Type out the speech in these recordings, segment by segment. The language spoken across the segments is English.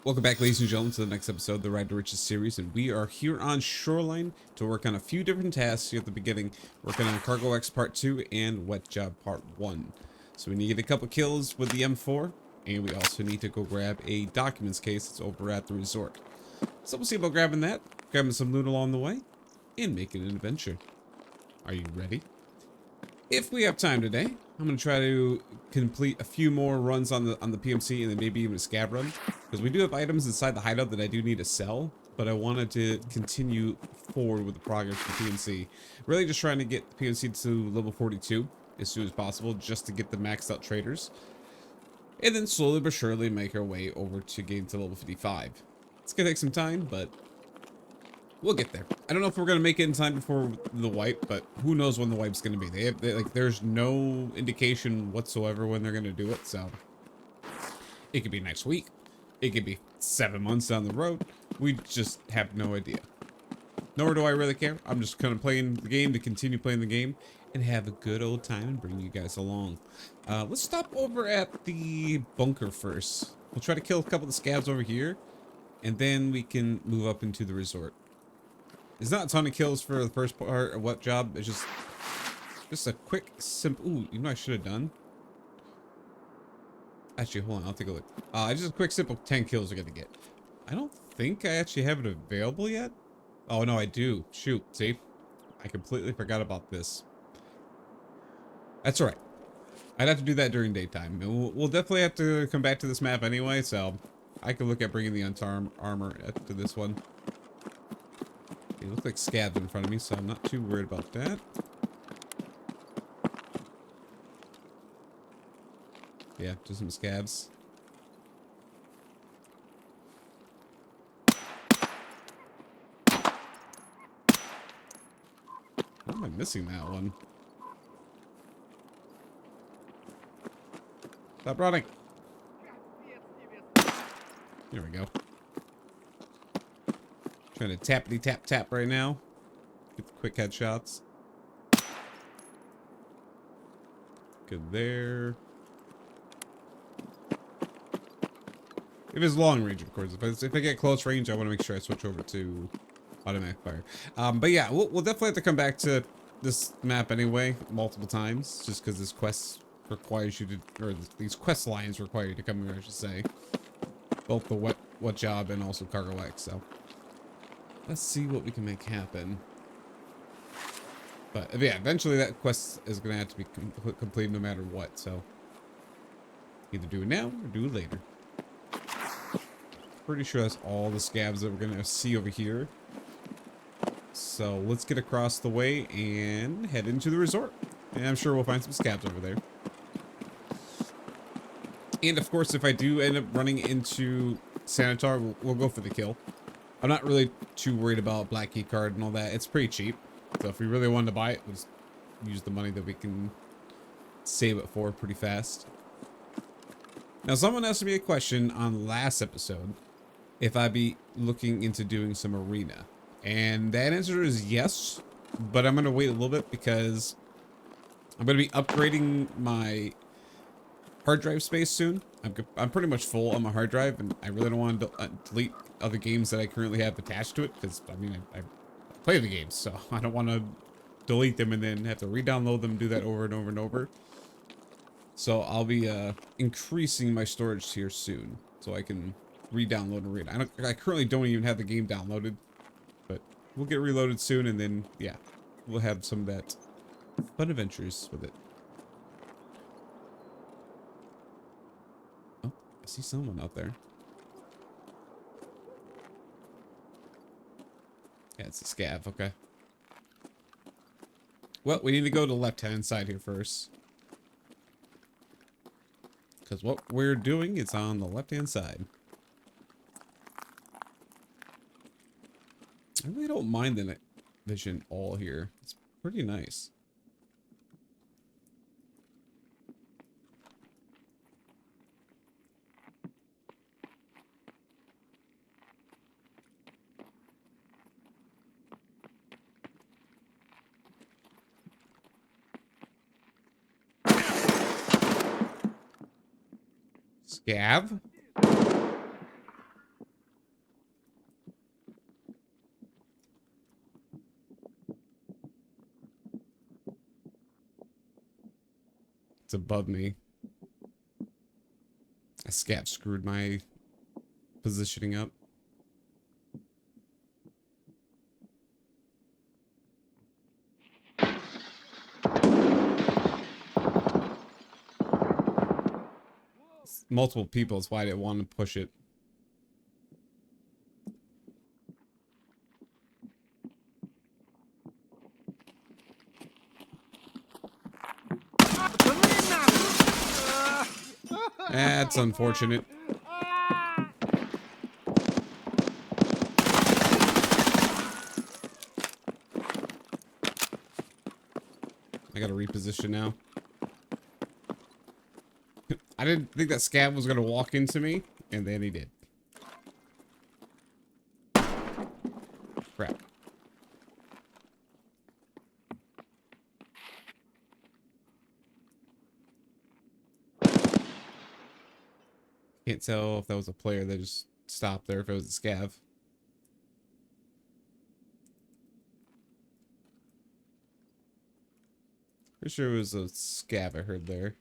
Welcome back, ladies and gentlemen, to the next episode of the Ride to Riches series, and we are here on Shoreline to work on a few different tasks here at the beginning, working on Cargo X Part 2 and Wet Job Part 1. So we need to get a couple kills with the M4, and we also need to go grab a documents case that's over at the resort. So we'll see about grabbing that, grabbing some loot along the way, and making an adventure. Are you ready? If we have time today, I'm going to try to complete a few more runs on the PMC and then maybe even a Scav run. Because we do have items inside the hideout that I do need to sell, but I wanted to continue forward with the progress of the PMC. Really just trying to get the PMC to level 42 as soon as possible, just to get the maxed out traders. And then slowly but surely make our way over to getting to level 55. It's going to take some time, but we'll get there. I don't know if we're going to make it in time before the wipe, but who knows when the wipe's going to be. There's no indication whatsoever when they're going to do it, so it could be next week. It could be 7 months down the road. We just have no idea. Nor do I really care. I'm just kind of playing the game to continue playing the game and have a good old time and bring you guys along. Let's stop over at the bunker first. We'll try to kill a couple of the scabs over here, and then we can move up into the resort. There's not a ton of kills for the first part of Wet Job. It's just a quick, simple. Ooh, you know what I should have done? Actually, hold on. I'll take a look. Just a quick, simple 10 kills we're gonna get. I don't think I actually have it available yet. Oh no, I do. Shoot, see? I completely forgot about this. That's all right. I'd have to do that during daytime. And we'll definitely have to come back to this map anyway, so I could look at bringing the untarmed armor to this one. It looks like scabs in front of me, so I'm not too worried about that. Yeah, just some scabs. Why am I missing that one? Stop running. There we go. Trying to tappity tap tap right now. Get the quick headshots. Good there. If it's long range, of course. If I get close range, I want to make sure I switch over to automatic fire. But yeah, we'll definitely have to come back to this map anyway, multiple times, just because this quest requires you to, or these quest lines require you to come here, I should say. Both the wet job and also Cargo X, so let's see what we can make happen. But yeah, eventually that quest is going to have to be completed no matter what, so either do it now or do it later. Pretty sure that's all the scabs that we're going to see over here. So let's get across the way and head into the resort. And I'm sure we'll find some scabs over there. And of course, if I do end up running into Sanitar, we'll go for the kill. I'm not really too worried about Black Key Card and all that. It's pretty cheap. So if we really wanted to buy it, we'll just use the money that we can save it for pretty fast. Now, someone asked me a question on last episode if I'd be looking into doing some arena. And that answer is yes, but I'm going to wait a little bit because I'm going to be upgrading my hard drive space soon. I'm pretty much full on my hard drive, and I really don't want to delete other games that I currently have attached to it, because I mean I play the games, so I don't want to delete them and then have to re-download them and do that over and over and over. So I'll be increasing my storage here soon, so I can re-download and read. I currently don't even have the game downloaded, but we'll get reloaded soon, and then yeah, we'll have some of that fun adventures with it. Oh, I see someone out there. Yeah, it's a scav, okay. Well, we need to go to the left-hand side here first. Because what we're doing is on the left-hand side. I really don't mind the night vision all here. It's pretty nice. Scav? It's above me. A scav screwed my positioning up. Multiple people is why I didn't want to push it. That's unfortunate. I gotta reposition now. I didn't think that scav was gonna walk into me, and then he did. Crap. Can't tell if that was a player that just stopped there, if it was a scav. Pretty sure it was a scav I heard there.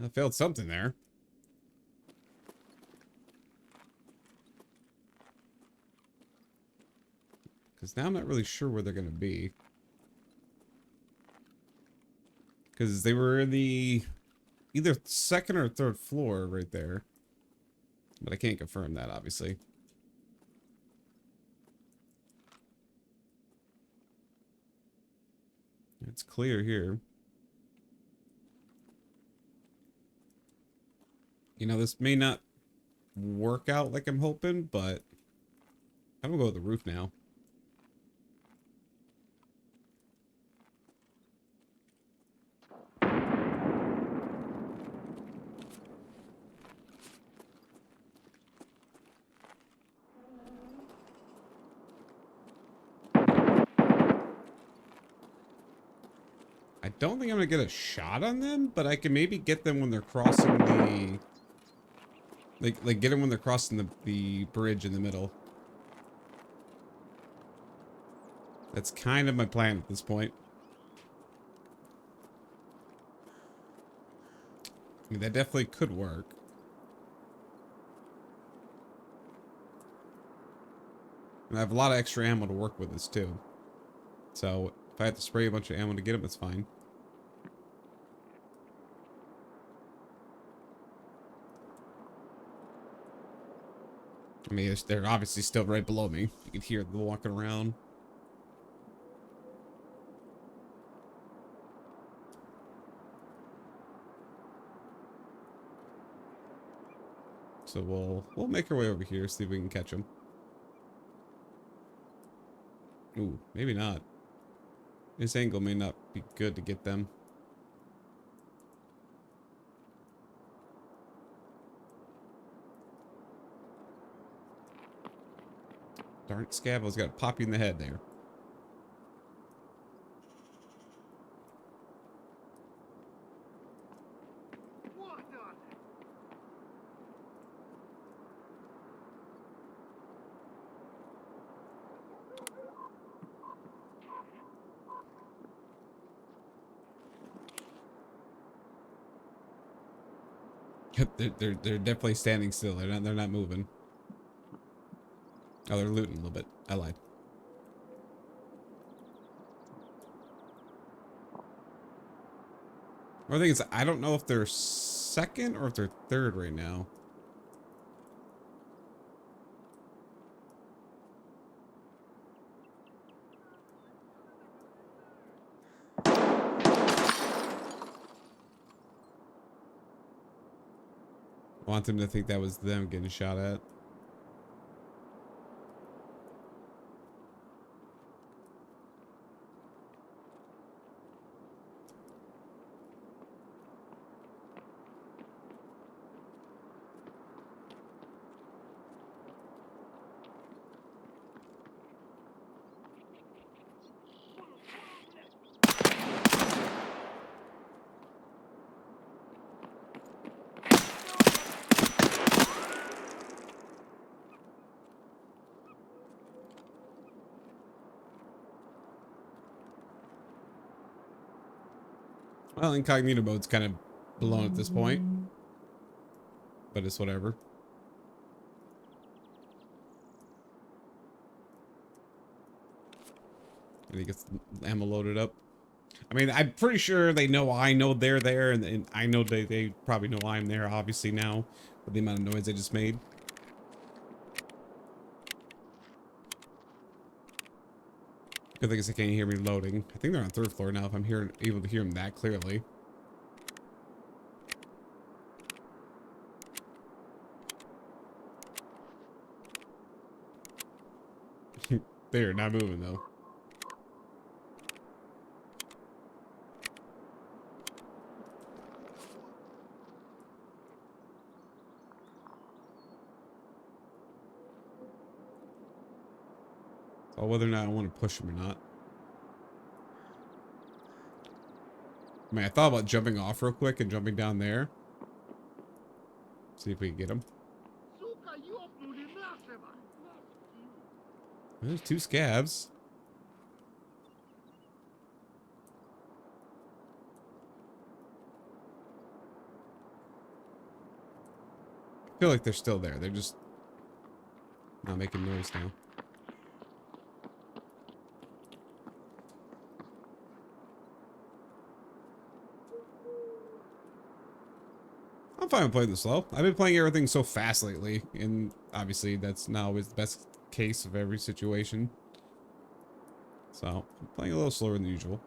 I failed something there. Because now I'm not really sure where they're going to be. Because they were in the either second or third floor right there. But I can't confirm that, obviously. It's clear here. You know, this may not work out like I'm hoping, but I'm gonna go with the roof now. I don't think I'm gonna get a shot on them, but I can maybe get them when they're crossing the... Like get them when they're crossing the bridge in the middle. That's kind of my plan at this point. I mean, that definitely could work. And I have a lot of extra ammo to work with this too. So if I have to spray a bunch of ammo to get them, it's fine. I mean, they're obviously still right below me. You can hear them walking around. So we'll make our way over here, see if we can catch them. Ooh, maybe not. This angle may not be good to get them. Darn it, Scav, I was gonna pop you in the head there. They're definitely standing still. They're not moving. Oh, they're looting a little bit. I lied. One thing is, I don't know if they're second or if they're third right now. I want them to think that was them getting shot at. Well, incognito mode's kind of blown at this point, but it's whatever. And he gets the ammo loaded up. I mean, I'm pretty sure they know I know they're there, and I know they probably know I'm there, obviously, now, with the amount of noise I just made. Good thing is they can't hear me loading. I think they're on 3rd floor now, if I'm able to hear them that clearly. They're not moving, though. So whether or not I want to push them or not. I mean, I thought about jumping off real quick and jumping down there. See if we can get them. There's 2 scavs. I feel like they're still there. They're just not making noise now. I'm fine with playing this slow. I've been playing everything so fast lately, and obviously that's not always the best case of every situation. So, I'm playing a little slower than usual.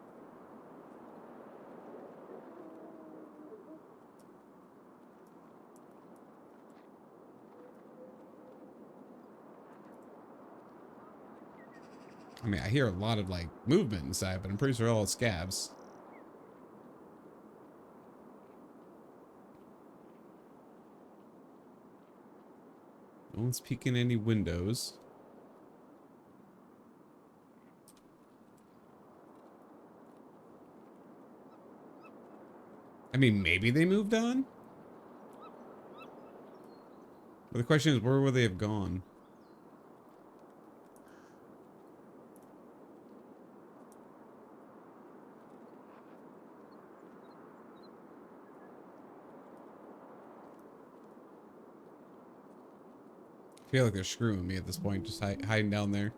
I mean, I hear a lot of, like, movement inside, but I'm pretty sure all it's scavs. No one's peeking any windows. I mean, maybe they moved on? But the question is, where would they have gone? I feel like they're screwing me at this point, just hiding down there.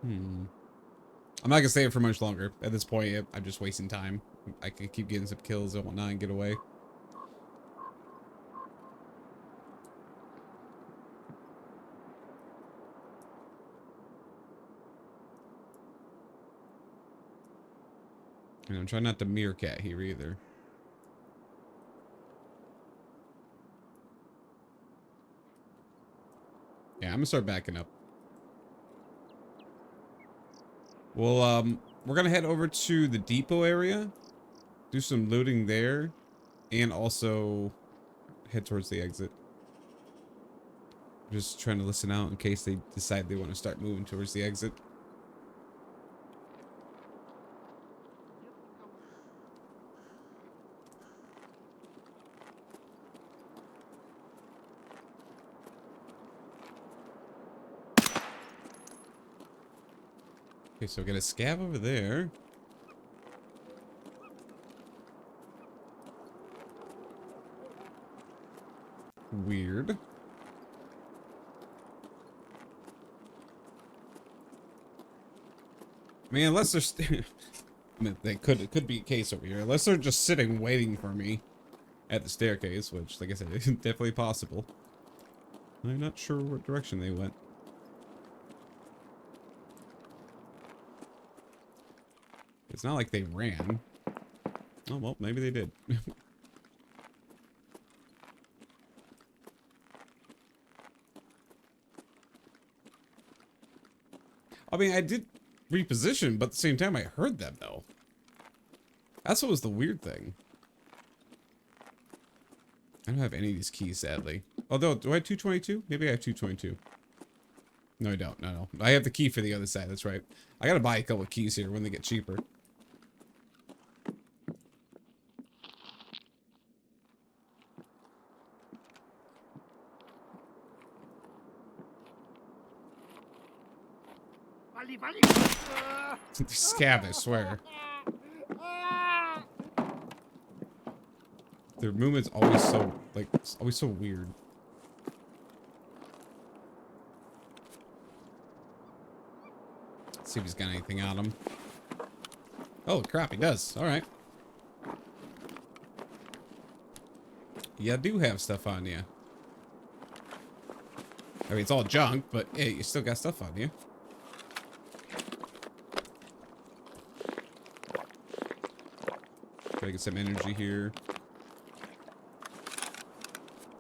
I'm not gonna stay it for much longer. At this point, I'm just wasting time. I could keep getting some kills and whatnot and get away. And I'm trying not to meerkat here either. Yeah, I'm gonna start backing up. Well, we're gonna head over to the depot area, do some looting there, and also head towards the exit. Just trying to listen out in case they decide they want to start moving towards the exit. Okay, so we got a scav over there. Weird. I mean, unless they're I mean, it could be a case over here. Unless they're just sitting waiting for me at the staircase, which, like I said, is definitely possible. I'm not sure what direction they went. It's not like they ran. Oh, well, maybe they did. I mean, I did reposition, but at the same time, I heard them, though. That's what was the weird thing. I don't have any of these keys, sadly. Although, do I have 222? Maybe I have 222. No, I don't. No. I have the key for the other side. That's right. I gotta buy a couple of keys here when they get cheaper. Scav, I swear. Their movement's always so, like, always so weird. Let's see if he's got anything on him. Oh, crap, he does. Alright. You do have stuff on you. I mean, it's all junk, but hey, you still got stuff on you. Try to get some energy here.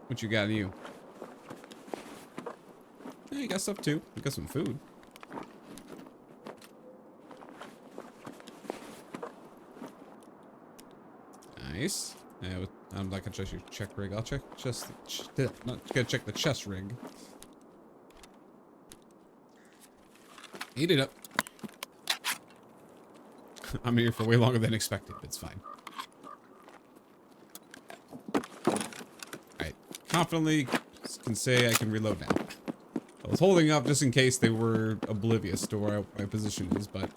What you got on you? Yeah, you got stuff too. You got some food. Nice. Yeah, I'm not gonna trust your check rig. I'll check just not gonna check the chest rig. Eat it up. I'm here for way longer than expected. It's fine. Alright. Confidently can say I can reload now. I was holding up just in case they were oblivious to where my position is, but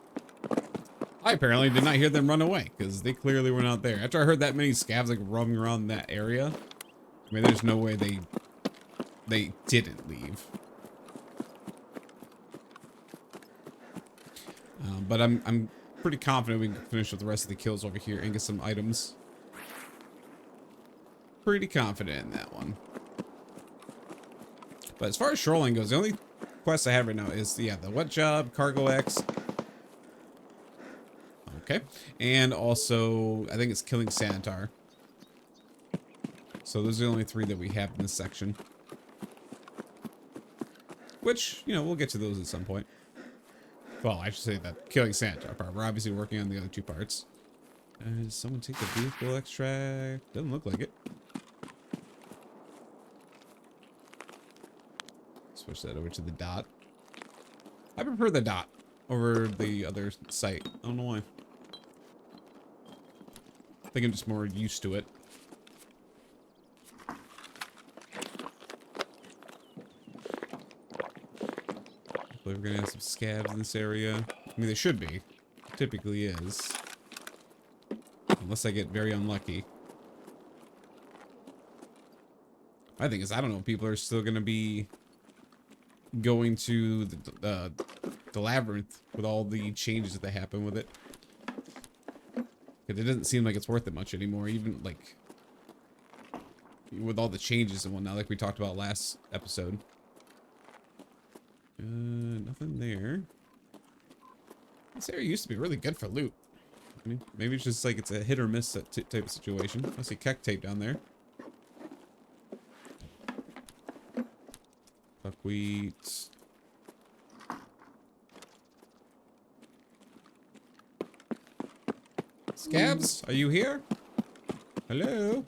I apparently did not hear them run away, because they clearly were not there. After I heard that many scavs like roaming around that area, I mean, there's no way they didn't leave. But I'm pretty confident we can finish with the rest of the kills over here and get some items. Pretty confident in that one. But as far as Shoreline goes, the only quest I have right now is, yeah, the wet job, Cargo X. Okay. And also, I think it's killing Sanitar. So those are the only three that we have in this section. Which, you know, we'll get to those at some point. Well, I should say that killing Sanitar part. We're obviously working on the other two parts. Did someone take the vehicle extract? Doesn't look like it. Switch that over to the dot. I prefer the dot over the other site. I don't know why. I think I'm just more used to it. Hopefully we're gonna have some scavs in this area. I mean, there should be. Typically is. Unless I get very unlucky. My thing is, I don't know if people are still gonna be going to the labyrinth with all the changes that happen with it. Because it doesn't seem like it's worth it much anymore, even like with all the changes and whatnot, like we talked about last episode. Nothing there. This area used to be really good for loot. I mean, maybe it's just like it's a hit or miss type of situation. I see Keck tape down there. Buckwheat. Scavs, are you here? Hello?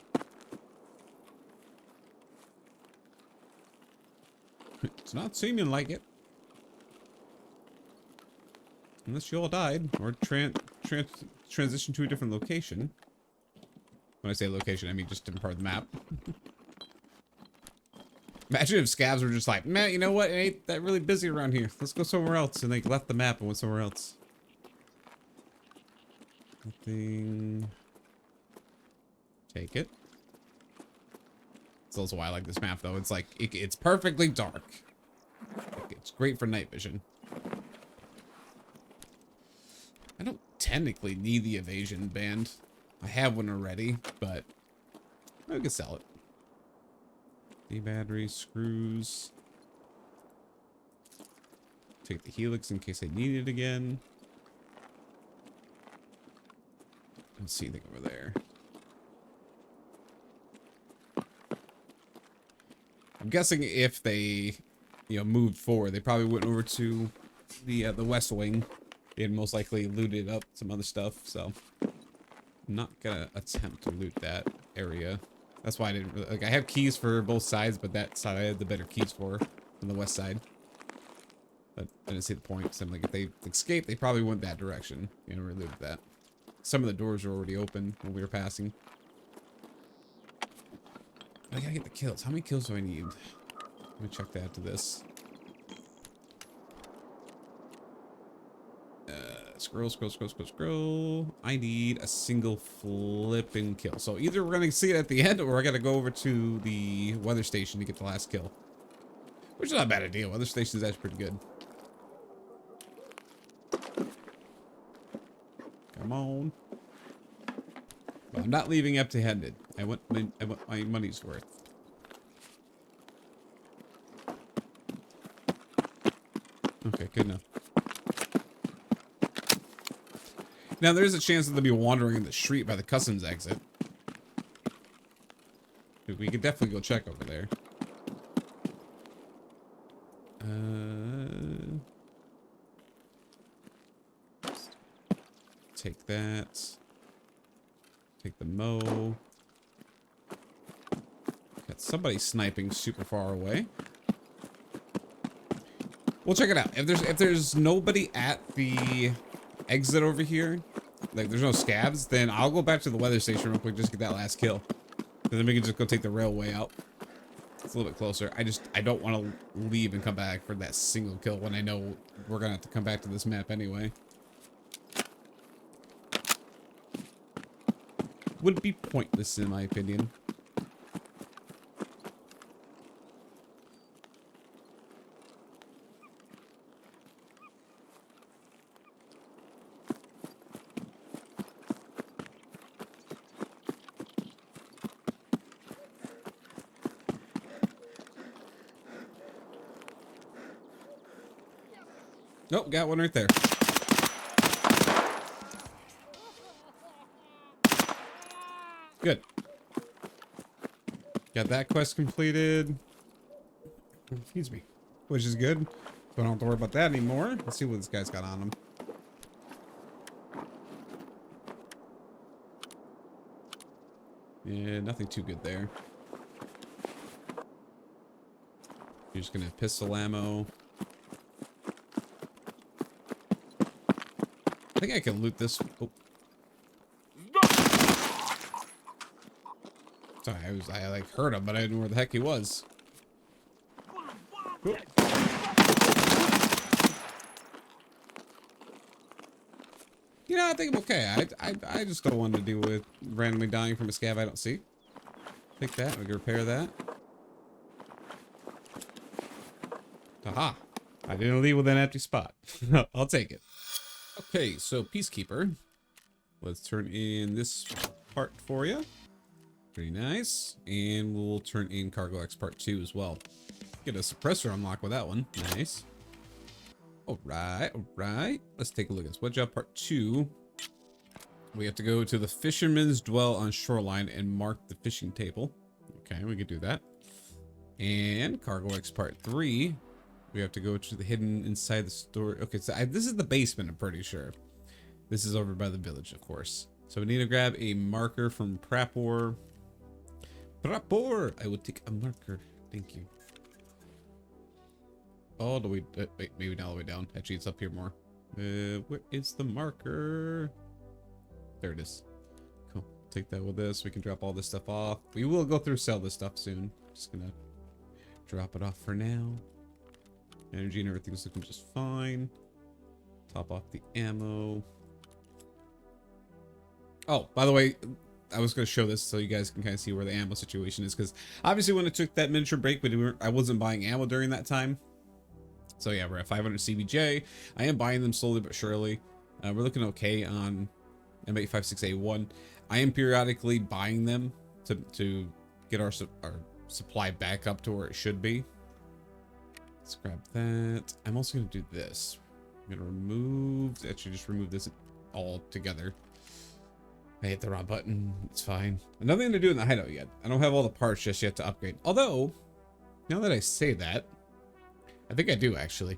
It's not seeming like it. Unless you all died or transitioned to a different location. When I say location, I mean just different part of the map. Imagine if scavs were just like, man, you know what? It ain't that really busy around here. Let's go somewhere else. And they left the map and went somewhere else. Nothing. Take it. It's also why I like this map, though. It's like, it's perfectly dark. It's great for night vision. I don't technically need the evasion band. I have one already, but I could sell it. The battery, screws. Take the helix in case I need it again. I don't see anything over there. I'm guessing if they, you know, moved forward, they probably went over to the west wing. They'd most likely looted up some other stuff, so I'm not gonna attempt to loot that area. That's why I didn't really, like, I have keys for both sides, but that side I had the better keys for than the west side. But I didn't see the point, so I'm like, if they escaped, they probably went that direction. You know, looted that. Some of the doors were already open when we were passing. I gotta get the kills. How many kills do I need? Let me check that to this. Scroll. I need a single flipping kill. So either we're gonna see it at the end, or I gotta go over to the weather station to get the last kill. Which is not a bad idea. Weather station is actually pretty good. Come on. Well, I'm not leaving empty-handed. I want my money's worth. Okay, good enough. Now, there's a chance that they'll be wandering in the street by the customs exit. We could definitely go check over there. Take that. Take the Mo. Got somebody sniping super far away. We'll check it out. If there's nobody at the exit over here, like there's no scavs, then I'll go back to the weather station real quick just to get that last kill. And then we can just go take the railway out. It's a little bit closer. I don't want to leave and come back for that single kill when I know we're gonna have to come back to this map anyway. Would be pointless in my opinion. Nope, got one right there. Good. Got that quest completed. Excuse me. Which is good. Don't have to worry about that anymore. Let's see what this guy's got on him. Yeah, nothing too good there. You're just gonna have pistol ammo. I think I can loot this. Oh. Sorry, I like heard him, but I didn't know where the heck he was. Oh. You know, I think I'm okay. I just don't want to deal with randomly dying from a scav I don't see. Take that. We can repair that. Aha! I didn't leave with an empty spot. I'll take it. Okay, so Peacekeeper. Let's turn in this part for you. Pretty nice. And we'll turn in Cargo X Part 2 as well. Get a suppressor unlock with that one. Nice. Alright, alright. Let's take a look at this. What job Part 2? We have to go to the Fisherman's Dwell on Shoreline and mark the fishing table. Okay, we can do that. And Cargo X Part 3. We have to go to the hidden inside the store. Okay, so this is the basement, I'm pretty sure. This is over by the village, of course. So we need to grab a marker from Prapor. Prapor! I will take a marker. Thank you. All the way... wait, maybe not all the way down. Actually, it's up here more. Where is the marker? There it is. Cool. Take that with us. We can drop all this stuff off. We will go through sell this stuff soon. Just gonna drop it off for now. Energy and everything's looking just fine. Top off the ammo. Oh, by the way, I was going to show this so you guys can kind of see where the ammo situation is, because obviously when I took that miniature break, but I wasn't buying ammo during that time. So yeah, we're at 500 CBJ. I am buying them slowly but surely. We're looking okay on M856A1. I am periodically buying them to get our supply back up to where it should be. Let's grab that. I'm also going to do this. I'm going to remove... Actually, just remove this all together. I hit the wrong button. It's fine. Nothing to do in the hideout yet. I don't have all the parts just yet to upgrade. Although, now that I say that, I think I do, actually.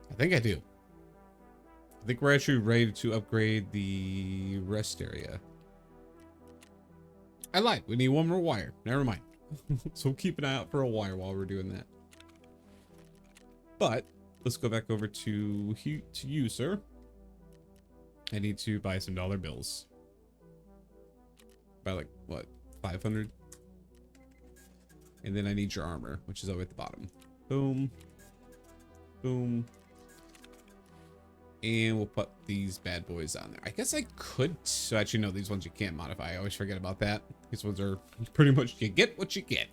I think I do. I think we're actually ready to upgrade the rest area. I lied. We need one more wire. Never mind. So keep an eye out for a wire while we're doing that. But let's go back over to you, sir. I need to buy some dollar bills. By like, what, 500? And then I need your armor, which is over at the bottom. Boom. Boom. And we'll put these bad boys on there. I guess I could. So actually, no, these ones you can't modify. I always forget about that. These ones are pretty much, you get what you get.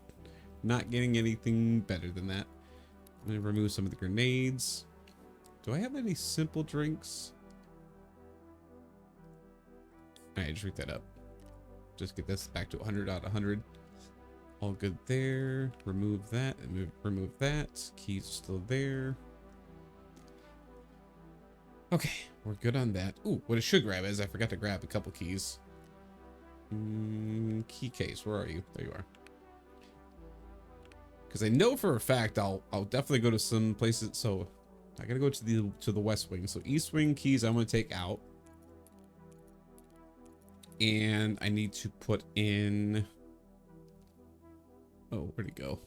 Not getting anything better than that. I'm going to remove some of the grenades. Do I have any simple drinks? Alright, just read that up. Just get this back to 100 out of 100. All good there. Remove that and remove that. Keys are still there. Okay, we're good on that. Ooh, what I should grab is I forgot to grab a couple keys. Key case, where are you? There you are. Because I know for a fact I'll definitely go to some places. So I gotta go to the west wing. So east wing keys I'm gonna take out. And I need to put in, oh, where'd it go?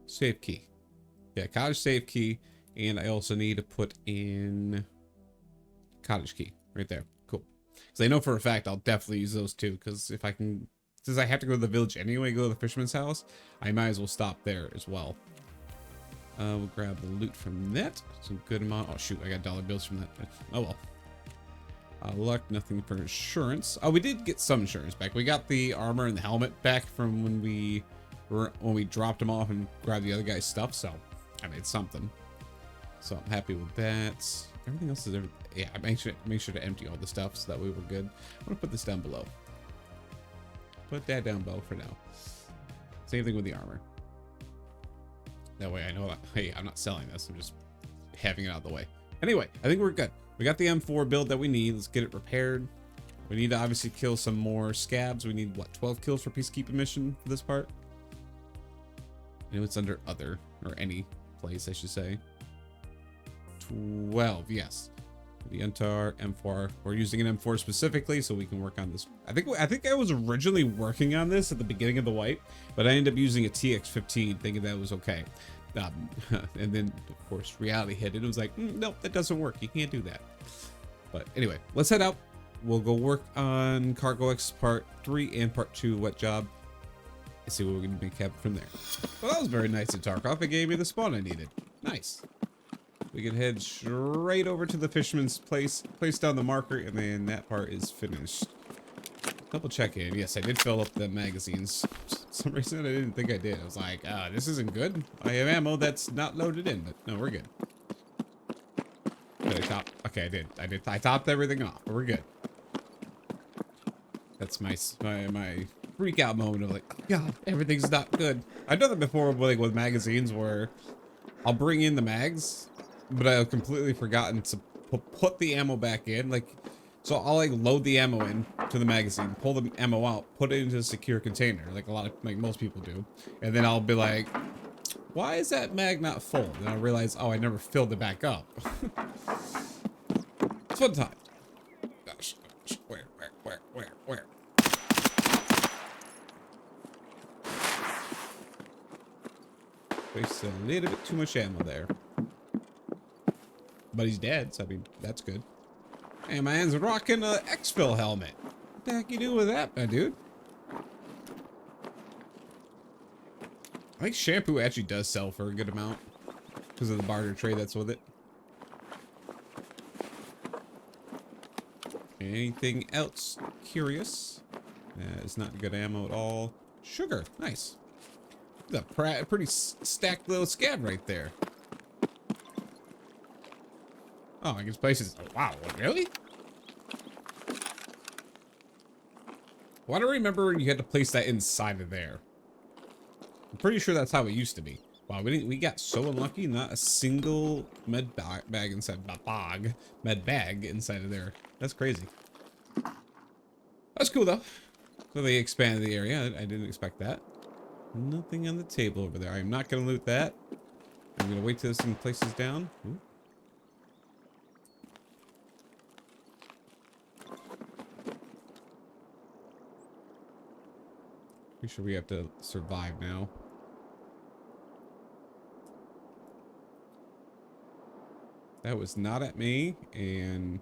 Safe key. Yeah, cottage safe key. And I also need to put in cottage key right there. Cool. Because I know for a fact I'll definitely use those two. Because if I can, since I have to go to the village anyway, go to the fisherman's house, I might as well stop there as well. We'll grab the loot from that. Some good amount. Oh shoot, I got dollar bills from that. Oh well. Luck, nothing for insurance. Oh, we did get some insurance back. We got the armor and the helmet back from when we dropped them off and grabbed the other guy's stuff. So I made something. So I'm happy with that. Everything else is yeah. I make sure to empty all the stuff so that way we're good. I'm gonna put this down below. Put that down below for now. Same thing with the armor. That way I know that, hey, I'm not selling this. I'm just having it out of the way. Anyway, I think we're good. We got the M4 build that we need. Let's get it repaired. We need to obviously kill some more scabs. We need, what, 12 kills for peacekeeping mission for this part? I know it's under other, or any place, I should say. 12, yes. The Untar M4. We're using an M4 specifically so we can work on this. I think I was originally working on this at the beginning of the wipe, but I ended up using a TX15 thinking that was okay. And then of course reality hit it. It was like, nope, that doesn't work. You can't do that. But anyway, let's head out. We'll go work on Cargo X Part 3 and Part 2 wet job. And see what we're going to make happen from there. Well, that was very nice of Tarkov. It gave me the spawn I needed. Nice. We can head straight over to the fisherman's place down the marker, and then that part is finished. Double check in. Yes, I did fill up the magazines. For some reason I didn't think I did. I was like, this isn't good. I have ammo that's not loaded in, but no, we're good. Did I top? Okay, I did. I topped everything off, but we're good. That's my freak out moment of like, oh God, everything's not good. I've done that before, like with magazines where I'll bring in the mags, but I've completely forgotten to put the ammo back in. Like, so I'll like load the ammo in to the magazine, pull the ammo out, put it into a secure container, like most people do, and then I'll be like, why is that mag not full? And I'll realize, oh, I never filled it back up. It's fun time. Gosh, where? There's a little bit too much ammo there. But he's dead, so I mean, that's good. Hey, man's rocking a ELFL helmet. What the heck you do with that, my dude? I think shampoo actually does sell for a good amount because of the barter trade that's with it. Anything else curious? It's not good ammo at all. Sugar, nice. That's a pretty stacked little scab right there. Oh, I guess places. Oh, wow, really? Why do I remember you had to place that inside of there? I'm pretty sure that's how it used to be. Wow, we got so unlucky. Not a single med bag inside inside of there. That's crazy. That's cool though. So they expanded the area. I didn't expect that. Nothing on the table over there. I'm not gonna loot that. I'm gonna wait till this thing places down. Ooh. Pretty sure we have to survive now. That was not at me, and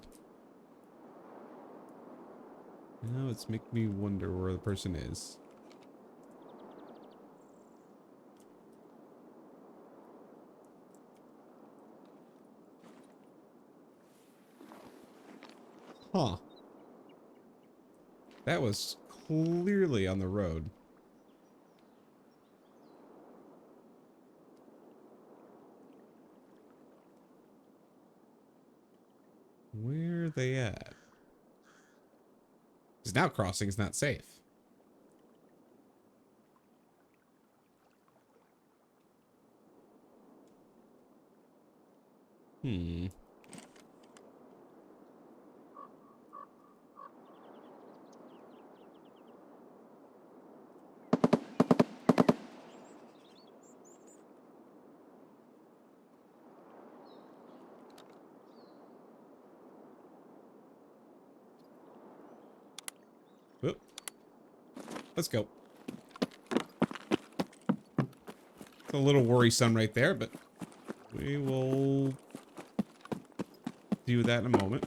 now it's making me wonder where the person is. Huh. That was clearly on the road. Where are they at? Because now crossing is not safe. Hmm. Whoop. Let's go. It's a little worrisome right there, but we will do that in a moment.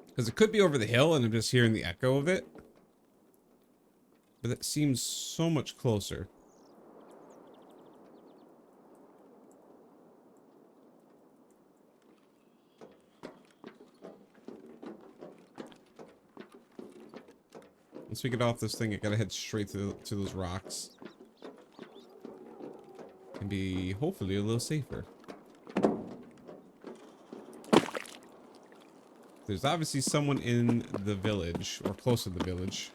Because it could be over the hill and I'm just hearing the echo of it. But that seems so much closer. Once we get off this thing, I gotta head straight to those rocks. And be hopefully a little safer. There's obviously someone in the village, or close to the village.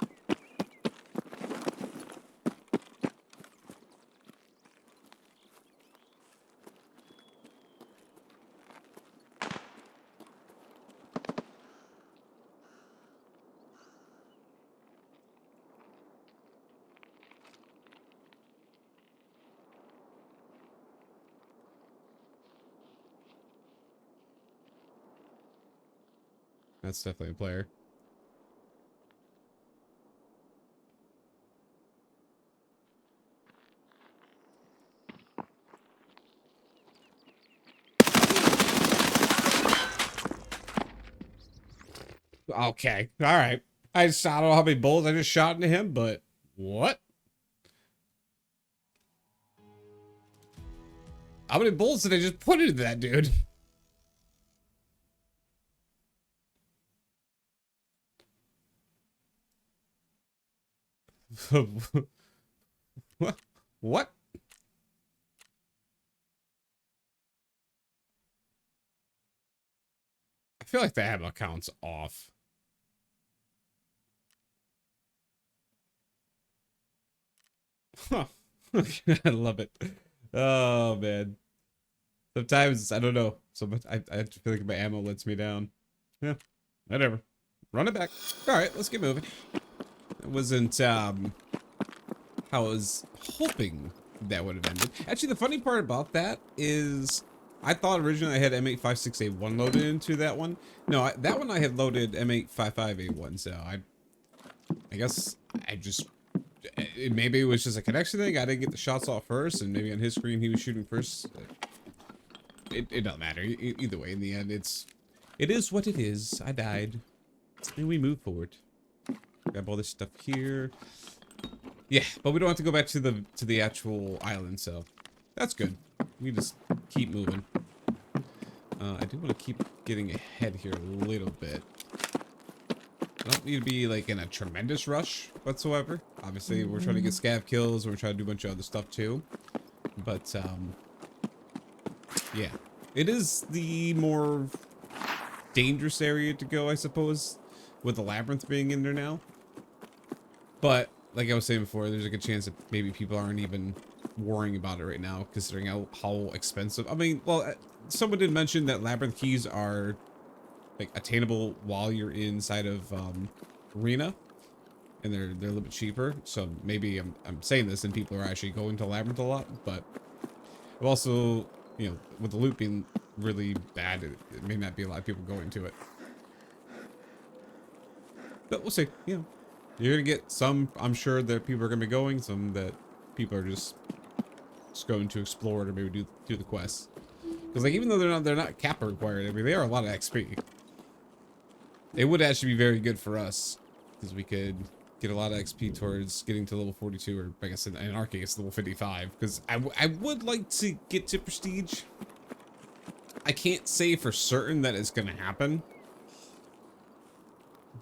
That's definitely a player. Okay, all right. I don't know how many bullets I just shot into him, but what? How many bullets did I just put into that dude? What? What? I feel like the ammo count's off. Huh. I love it. Oh, man. Sometimes, I don't know. So I feel like my ammo lets me down. Yeah, whatever. Run it back. All right, let's get moving. It wasn't, how I was hoping that would have ended. Actually, the funny part about that is I thought originally I had M856A1 loaded into that one. No, that one I had loaded M855A1, so I guess I just... maybe it was just a connection thing. I didn't get the shots off first, and maybe on his screen he was shooting first. It doesn't matter. Either way, in the end, it is what it is. I died, and we move forward. Grab all this stuff here. Yeah, but we don't have to go back to the actual island, so that's good. We just keep moving. I do want to keep getting ahead here a little bit. I don't need to be like in a tremendous rush whatsoever. Obviously, we're trying to get scav kills. We're trying to do a bunch of other stuff too. But yeah, it is the more dangerous area to go, I suppose, with the labyrinth being in there now. But like I was saying before, there's a good chance that maybe people aren't even worrying about it right now, considering how expensive. I mean, well, someone did mention that labyrinth keys are like attainable while you're inside of arena, and they're a little bit cheaper. So maybe I'm saying this and people are actually going to labyrinth a lot, but also, you know, with the loot being really bad, it may not be a lot of people going to it. But we'll see. You know, you're gonna get some, I'm sure, that people are gonna be going, some that people are just going to explore it or maybe do the quests. Because like, even though they're not kappa required, I mean, they are a lot of XP. It would actually be very good for us, because we could get a lot of XP towards getting to level 42, or I guess in our case, level 55, because I would like to get to prestige. I can't say for certain that it's going to happen,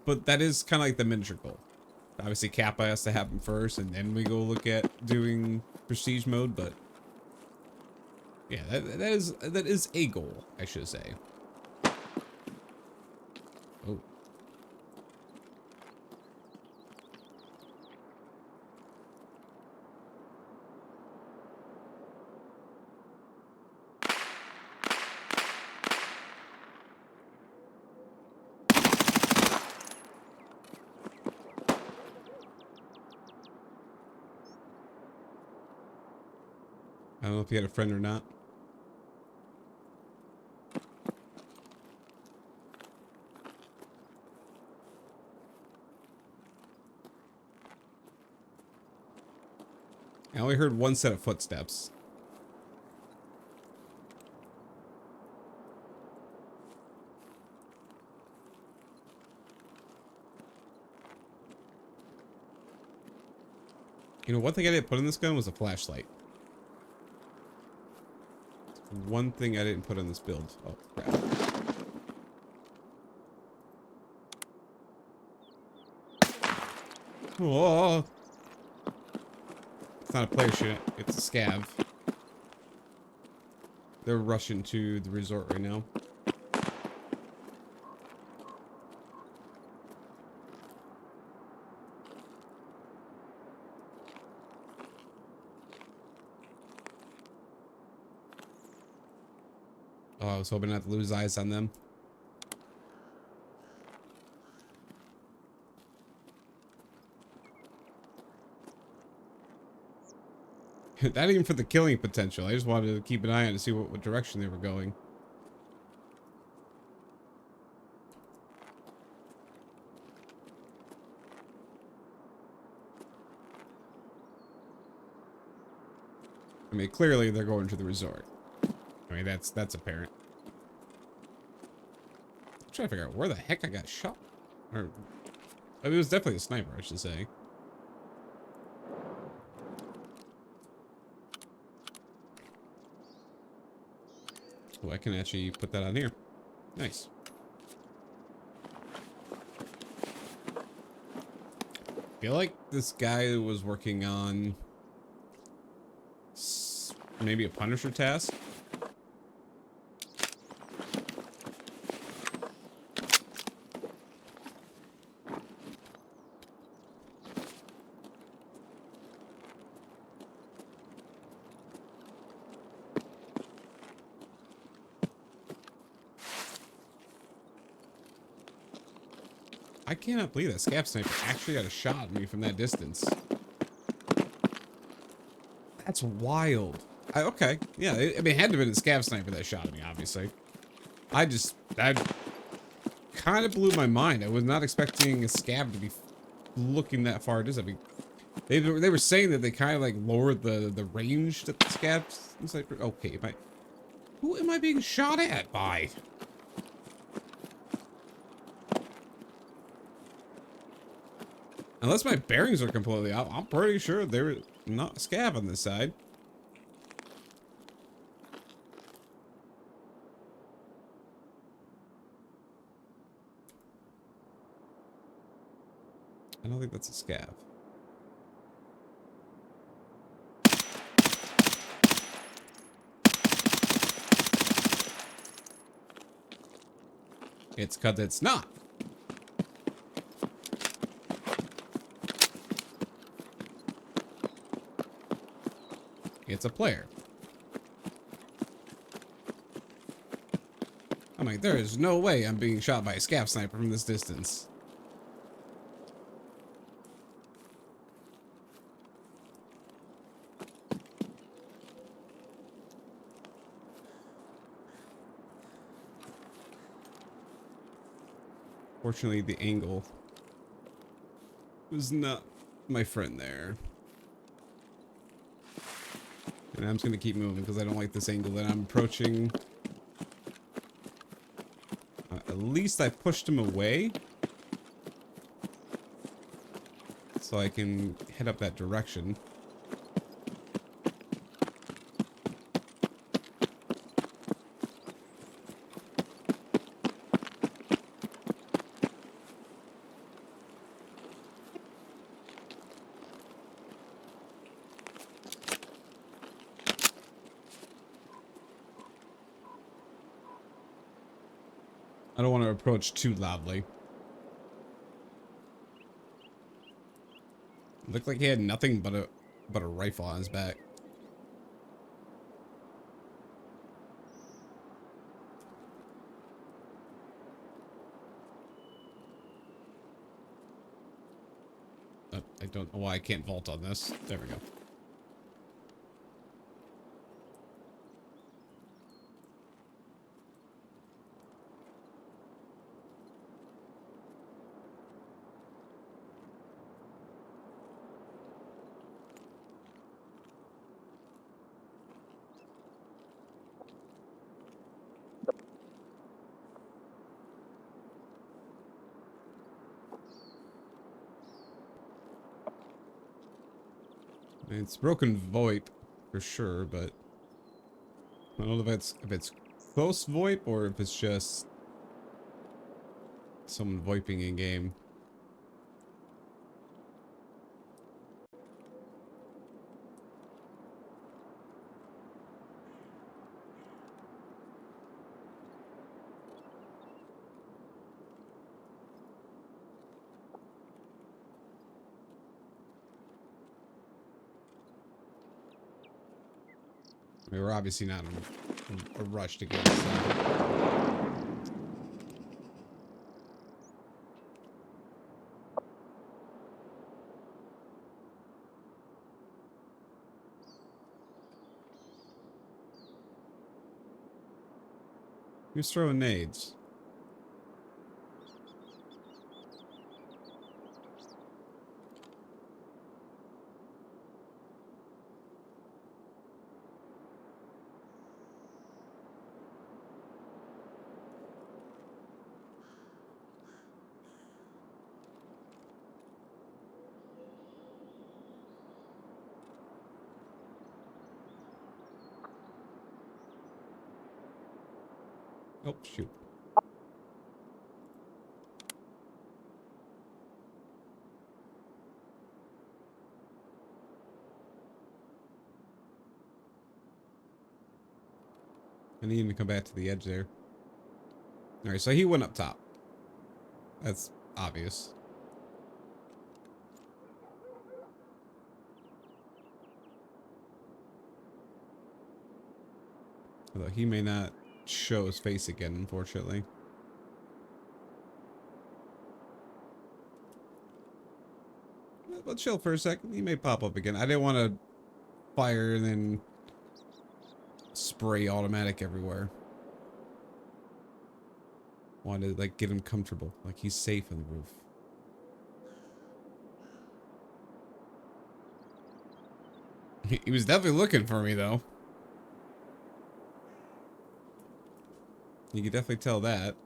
but that is kind of like the miniature goal. Obviously, Kappa has to happen first, and then we go look at doing prestige mode, but yeah, that is a goal, I should say. Oh. I don't know if he had a friend or not. I only heard one set of footsteps. You know, one thing I didn't put in this gun was a flashlight. One thing I didn't put in this build. Oh, crap. Oh. It's not a player shooting, it's a scav. They're rushing to the resort right now. Oh, I was hoping not to lose eyes on them. Not even for the killing potential. I just wanted to keep an eye on to see what direction they were going. I mean, clearly they're going to the resort. I mean, that's apparent. I'm trying to figure out where the heck I got shot. Or, I mean, it was definitely a sniper, I should say. Oh, I can actually put that on here. Nice. I feel like this guy was working on maybe a Punisher task. I cannot believe that Scav sniper actually got a shot at me from that distance. That's wild. Okay, yeah, I mean, it had to have been the Scav sniper that shot at me, obviously. That kind of blew my mind. I was not expecting a Scav to be looking that far. I mean, they were saying that they kind of like lowered the range that the Scav sniper. Okay, who am I being shot at by? Unless my bearings are completely off, I'm pretty sure they're not Scav on this side. I don't think that's a Scav. It's 'cause it's not. It's a player. I'm like, there is no way I'm being shot by a Scav sniper from this distance. Fortunately, the angle was not my friend there. And I'm just gonna keep moving because I don't like this angle that I'm approaching. At least I pushed him away. so I can head up that direction. I don't want to approach too loudly. Looked like he had nothing but a rifle on his back. I don't know why I can't vault on this. There we go. It's broken VoIP for sure, but I don't know if it's close VoIP or if it's just someone VoIPing in game. I mean, we're obviously not in a rush to get inside. Who's throwing nades? Oh, shoot. I need him to come back to the edge there. Alright, so he went up top. That's obvious. Although he may not show his face again, unfortunately. But chill for a second. He may pop up again. I didn't want to fire and then spray automatic everywhere. Wanted to like get him comfortable, like he's safe on the roof. He was definitely looking for me though. You can definitely tell that.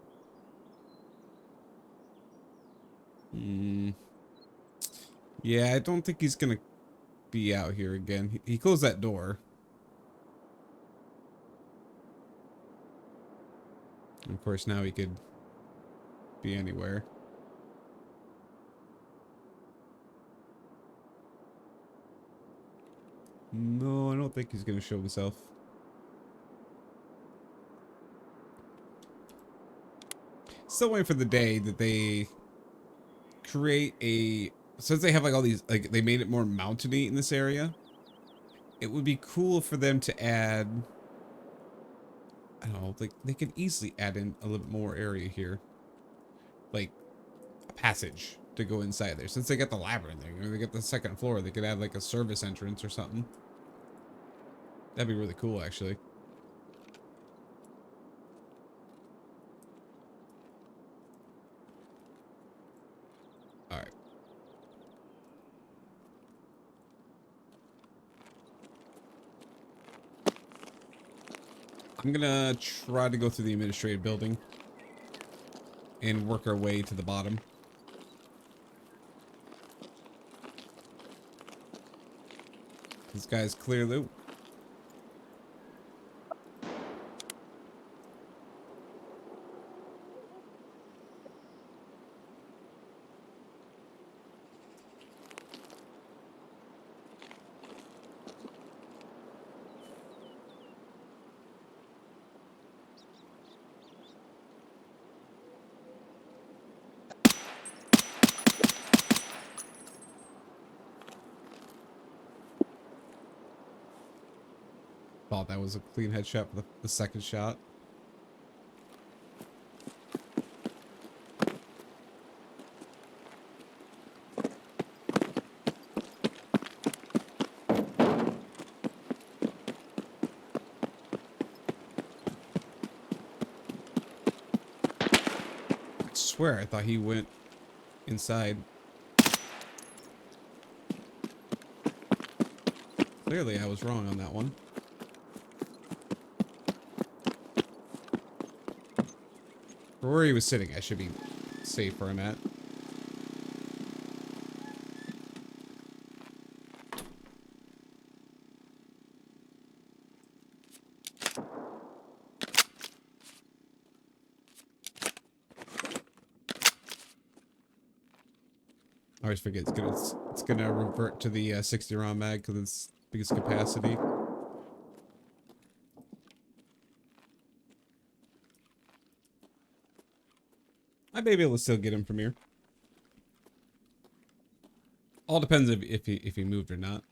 Yeah, I don't think he's gonna be out here again. He closed that door. And of course, now he could be anywhere. No, I don't think he's gonna show himself. Still waiting for the day that they create a... Since they have like all these, like they made it more mountainy in this area, it would be cool for them to add... I don't know, like they could easily add in a little bit more area here. Like a passage to go inside there. Since they got the labyrinth there, you know, they got the second floor, they could add like a service entrance or something. That'd be really cool, actually. Alright. I'm gonna try to go through the administrative building and work our way to the bottom. This guy's clearly... Thought that was a clean headshot for the second shot. I swear I thought he went inside. Clearly I was wrong on that one. For where he was sitting, I should be safe where I'm at. I always forget it's gonna revert to the 60 round mag because it's biggest capacity. I may be able to still get him from here. All depends if he moved or not.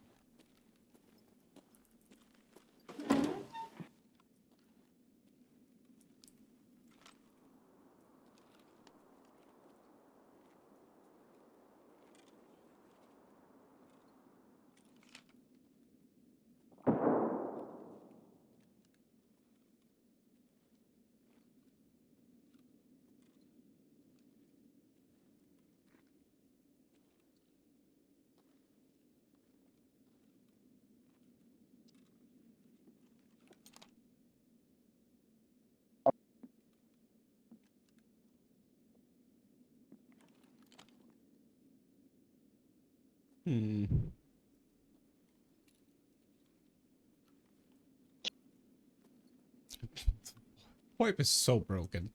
Wipe is so broken.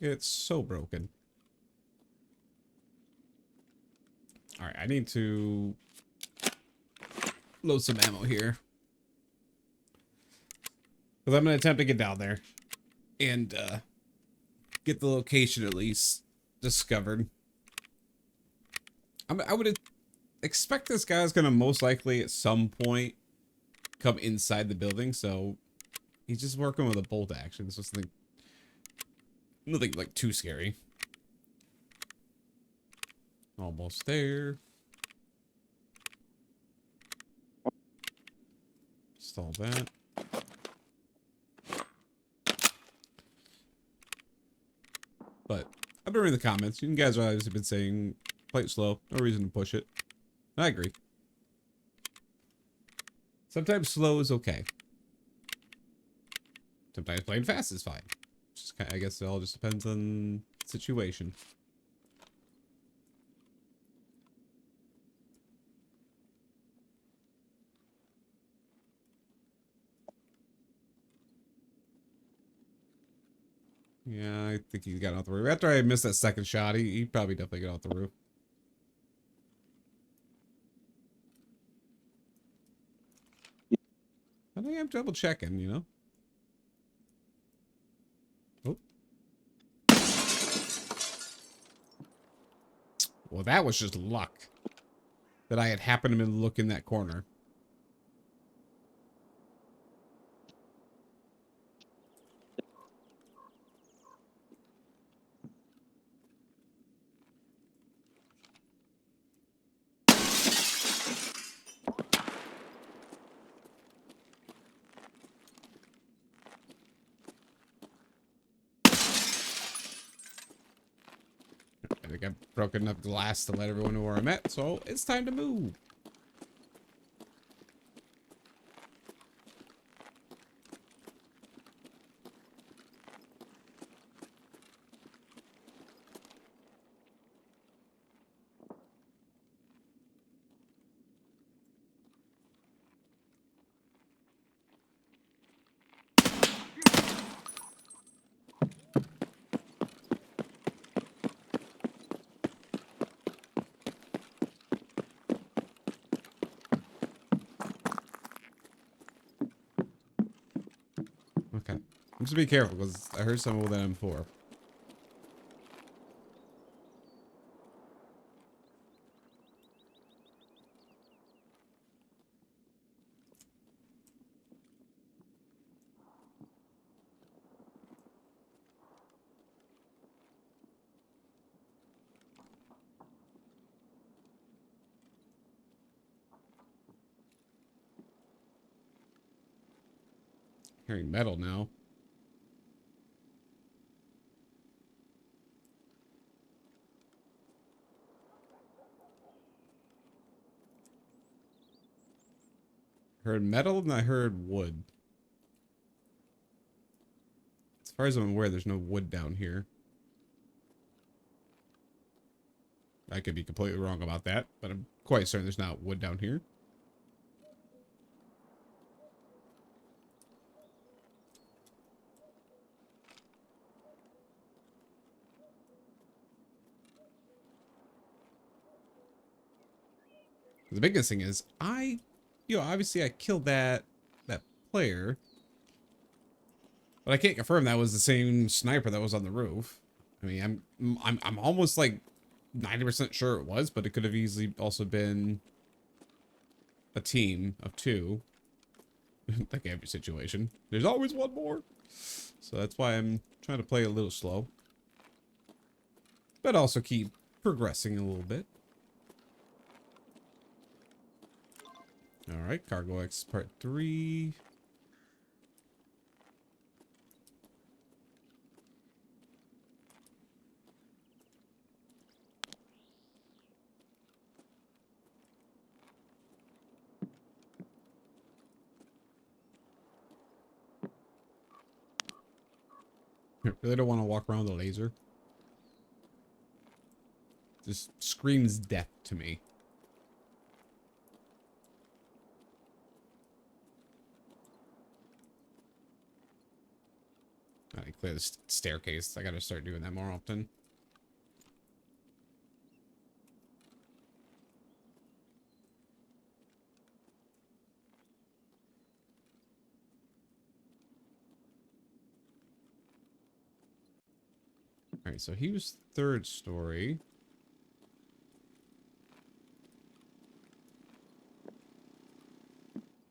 It's so broken. Alright, I need to load some ammo here. Because I'm going to attempt to get down there. And get the location at least discovered. I would expect this guy's going to most likely at some point come inside the building. So he's just working with a bolt action. It's just nothing like too scary. Almost there. Install that. But I've been reading the comments. You guys have obviously been saying play it slow. No reason to push it. I agree. Sometimes slow is okay. Sometimes playing fast is fine. Just I guess it all just depends on the situation. Yeah, I think he got off the roof. After I missed that second shot, he probably definitely got off the roof. But I am double checking, you know? Oh. Well, that was just luck. That I had happened to look in that corner. I think I've broken enough glass to let everyone know where I'm at, so it's time to move. just be careful because I heard someone with an M4. Hearing metal now. Heard metal and I heard wood. As far as I'm aware, there's no wood down here. I could be completely wrong about that, but I'm quite certain there's not wood down here. The biggest thing is obviously I killed that player, but I can't confirm that was the same sniper that was on the roof. I mean, I'm almost like 90% sure it was, but it could have easily also been a team of two. Like every situation, there's always one more. So that's why I'm trying to play a little slow, but also keep progressing a little bit. All right, Cargo X Part 3. I really don't want to walk around with a laser. Just screams death to me. I gotta clear the staircase. I gotta start doing that more often. Alright, so he was third story.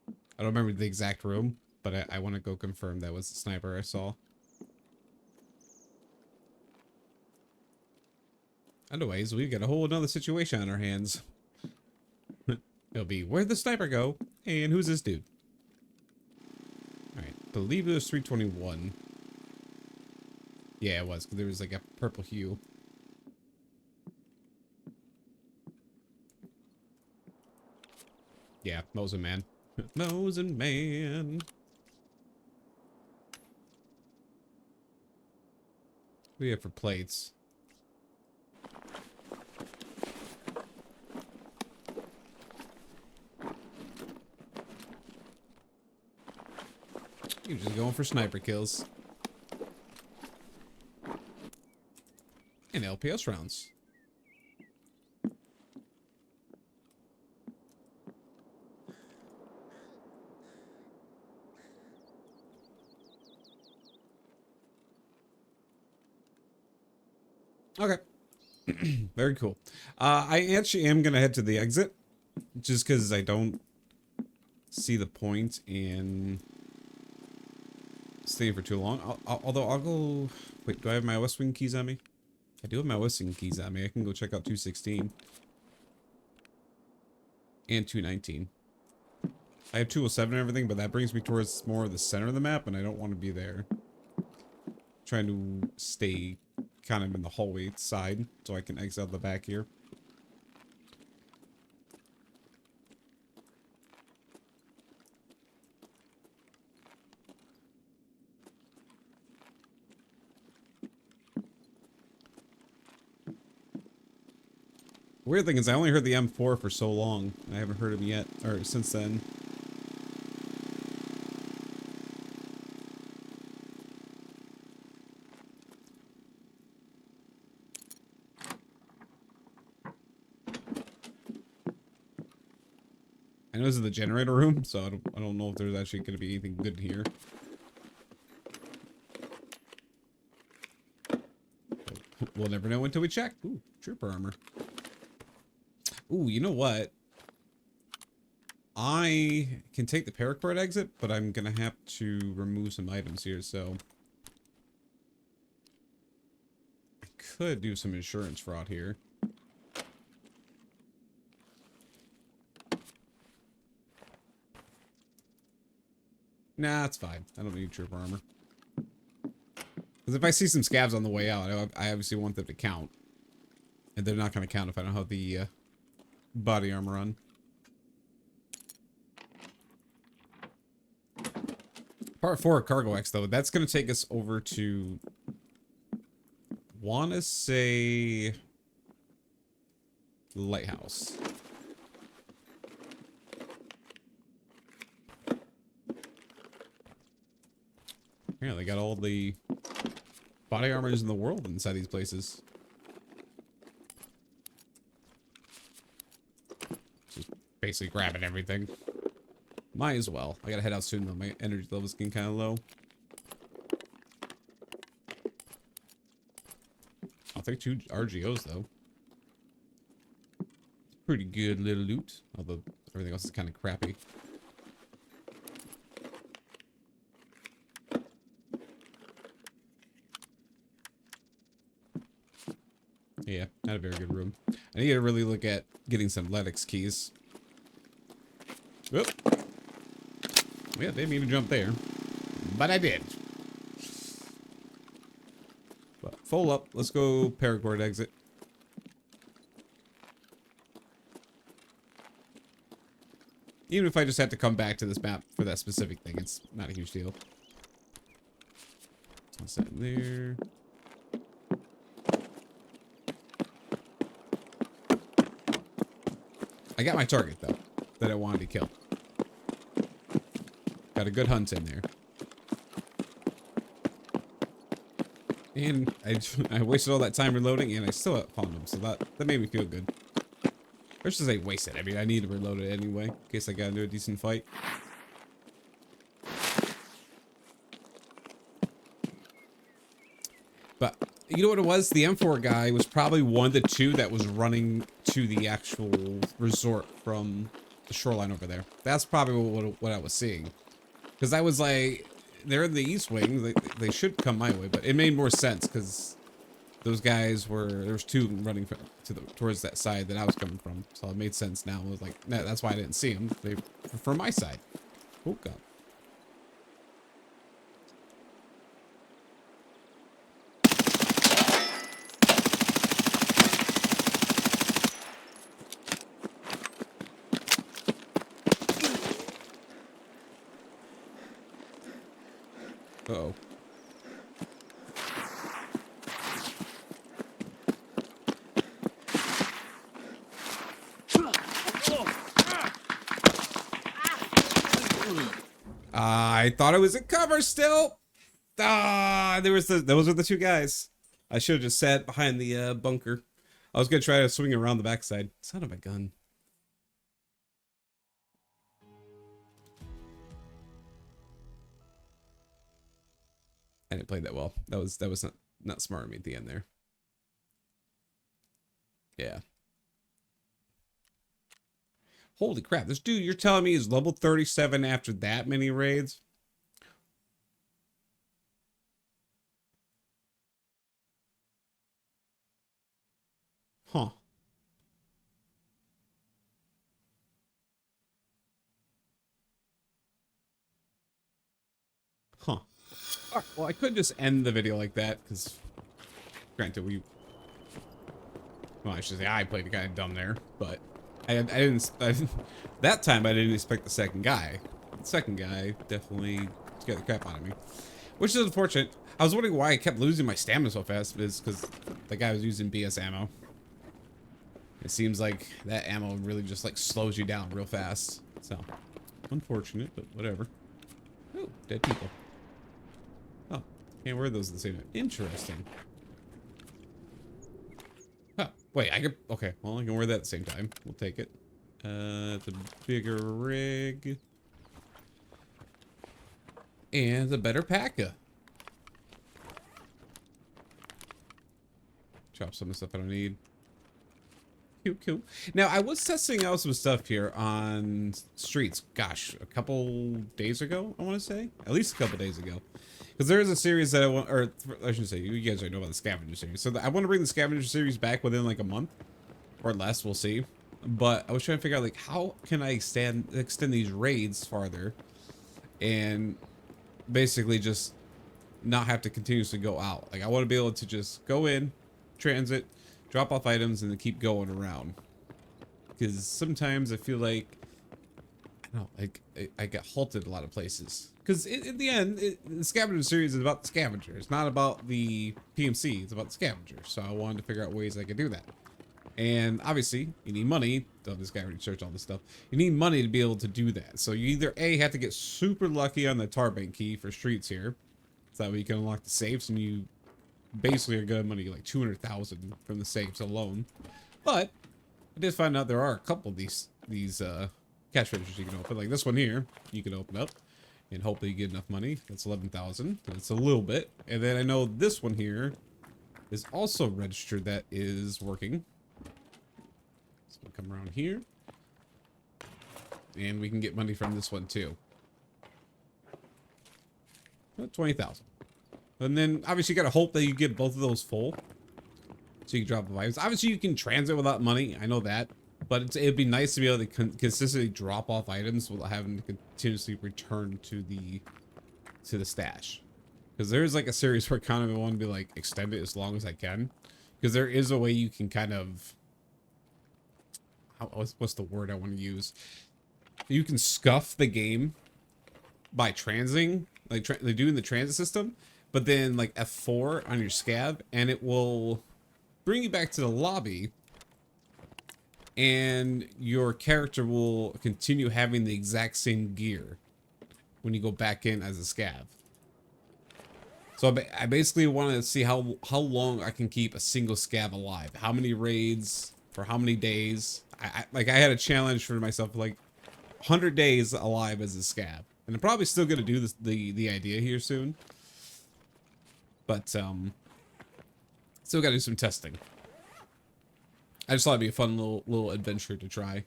I don't remember the exact room, but I want to go confirm that was the sniper I saw. Anyways, we've got a whole another situation on our hands. It'll be, where'd the sniper go? And who's this dude? Alright, believe it was 321. Yeah, it was, because there was like a purple hue. Yeah, Mosin Man. Mosin Man. What do we have for plates? You're just going for sniper kills. And LPS rounds. Okay. Very cool. I actually am going to head to the exit. Just because I don't see the point in staying for too long. Although I'll go... Wait, do I have my West Wing keys on me? I do have my West Wing keys on me. I can go check out 216. And 219. I have 207 and everything, but that brings me towards more of the center of the map, and I don't want to be there. I'm trying to stay kind of in the hallway side, so I can exit out the back here. Weird thing is I only heard the M4 for so long. I haven't heard him yet, or since then. I know this is the generator room, so I don't know if there's actually going to be anything good here. We'll never know until we check. Ooh, trooper armor. Ooh, you know what? I can take the paracord exit, but I'm gonna have to remove some items here, so I could do some insurance fraud here. Nah, it's fine. I don't need trooper armor. Because if I see some scavs on the way out, I obviously want them to count. And they're not going to count if I don't have the body armor on. Part 4 of Cargo X, though, that's going to take us over to... wanna say... Lighthouse. Yeah, they got all the body armors in the world inside these places. Just basically grabbing everything. Might as well. I gotta head out soon though. My energy level's getting kind of low. I'll take 2 RGOs though. Pretty good little loot. Although everything else is kind of crappy. Yeah, not a very good room. I need to really look at getting some Letix keys. Whoop. Yeah, didn't even jump there. But I did. But full up. Let's go paracord exit. Even if I just have to come back to this map for that specific thing, it's not a huge deal. What's that there? I got my target, though, that I wanted to kill. Got a good hunt in there. And I wasted all that time reloading, and I still found him, so that made me feel good. Or should I say wasted? I mean, I need to reload it anyway, in case I got into a decent fight. But, you know what it was? The M4 guy was probably one of the 2 that was running to the actual resort from the shoreline over there. That's probably what I was seeing. Because I was like, they're in the east wing. They should come my way, but it made more sense because those guys were, there was 2 running towards that side that I was coming from. So it made sense now. It was like, nah, that's why I didn't see them. They were from my side. Oh, God. Uh-oh. I thought it was in cover still. Those were the 2 guys. I should have just sat behind the bunker. I was gonna try to swing around the backside. Son of a gun. I didn't play that well. That was not smart of me at the end there. Yeah. Holy crap. This dude, you're telling me, is level 37 after that many raids? Huh. Huh. Right, well, I could just end the video like that, because granted, well, I should say I played kind of dumb there, but I didn't that time I didn't expect the second guy. The second guy definitely scared the crap out of me, which is unfortunate. I was wondering why I kept losing my stamina so fast. It's because the guy was using BS ammo. It seems like that ammo really just like slows you down real fast. So unfortunate, but whatever. Oh, dead people. Oh, can't wear those at the same time. Interesting. Huh. Wait, I could... Okay, well, I can wear that at the same time. We'll take it. The bigger rig. And the better P.A.C.A. Drop some of the stuff I don't need. Cool. Now, I was testing out some stuff here on streets. Gosh, a couple days ago, I want to say. At least a couple days ago. Because there is a series that I want, or I should say, you guys already know about the Scavenger series. So I want to bring the Scavenger series back within like a month. Or less, we'll see. But I was trying to figure out, like, how can I extend these raids farther? And basically just not have to continuously go out. Like, I want to be able to just go in, transit, drop off items, and then keep going around. Because sometimes I feel like, I don't know, like I get halted a lot of places. Because in the end, the Scavenger series is about the Scavenger. It's not about the PMC. It's about the Scavenger. So I wanted to figure out ways I could do that. And obviously, you need money. Oh, this guy already searched all this stuff. You need money to be able to do that. So you either A, have to get super lucky on the Tarbank key for streets here. So that way you can unlock the safes, and you basically are gonna money like 200,000 from the safes alone. But I did find out there are a couple of these cash registers you can open. Like this one here, you can open up. And hopefully you get enough money. That's 11,000. That's a little bit. And then I know this one here is also registered that is working. We'll come around here, and we can get money from this one too. 20,000, and then obviously you gotta hope that you get both of those full, so you can drop the items. Obviously, you can transit without money. I know that, but it'd be nice to be able to consistently drop off items without having to continuously return to the stash. Because there's like a series where kind of I want to be like extend it as long as I can, because there is a way you can kind of. What's the word I want to use? You can scuff the game by transiting, like they're doing the transit system, but then like F4 on your Scav, and it will bring you back to the lobby, and your character will continue having the exact same gear when you go back in as a Scav. So I basically want to see how long I can keep a single Scav alive. How many raids for how many days? I had a challenge for myself, like 100 days alive as a Scav, and I'm probably still gonna do this, the idea here soon. But still gotta do some testing. I just thought it'd be a fun little adventure to try.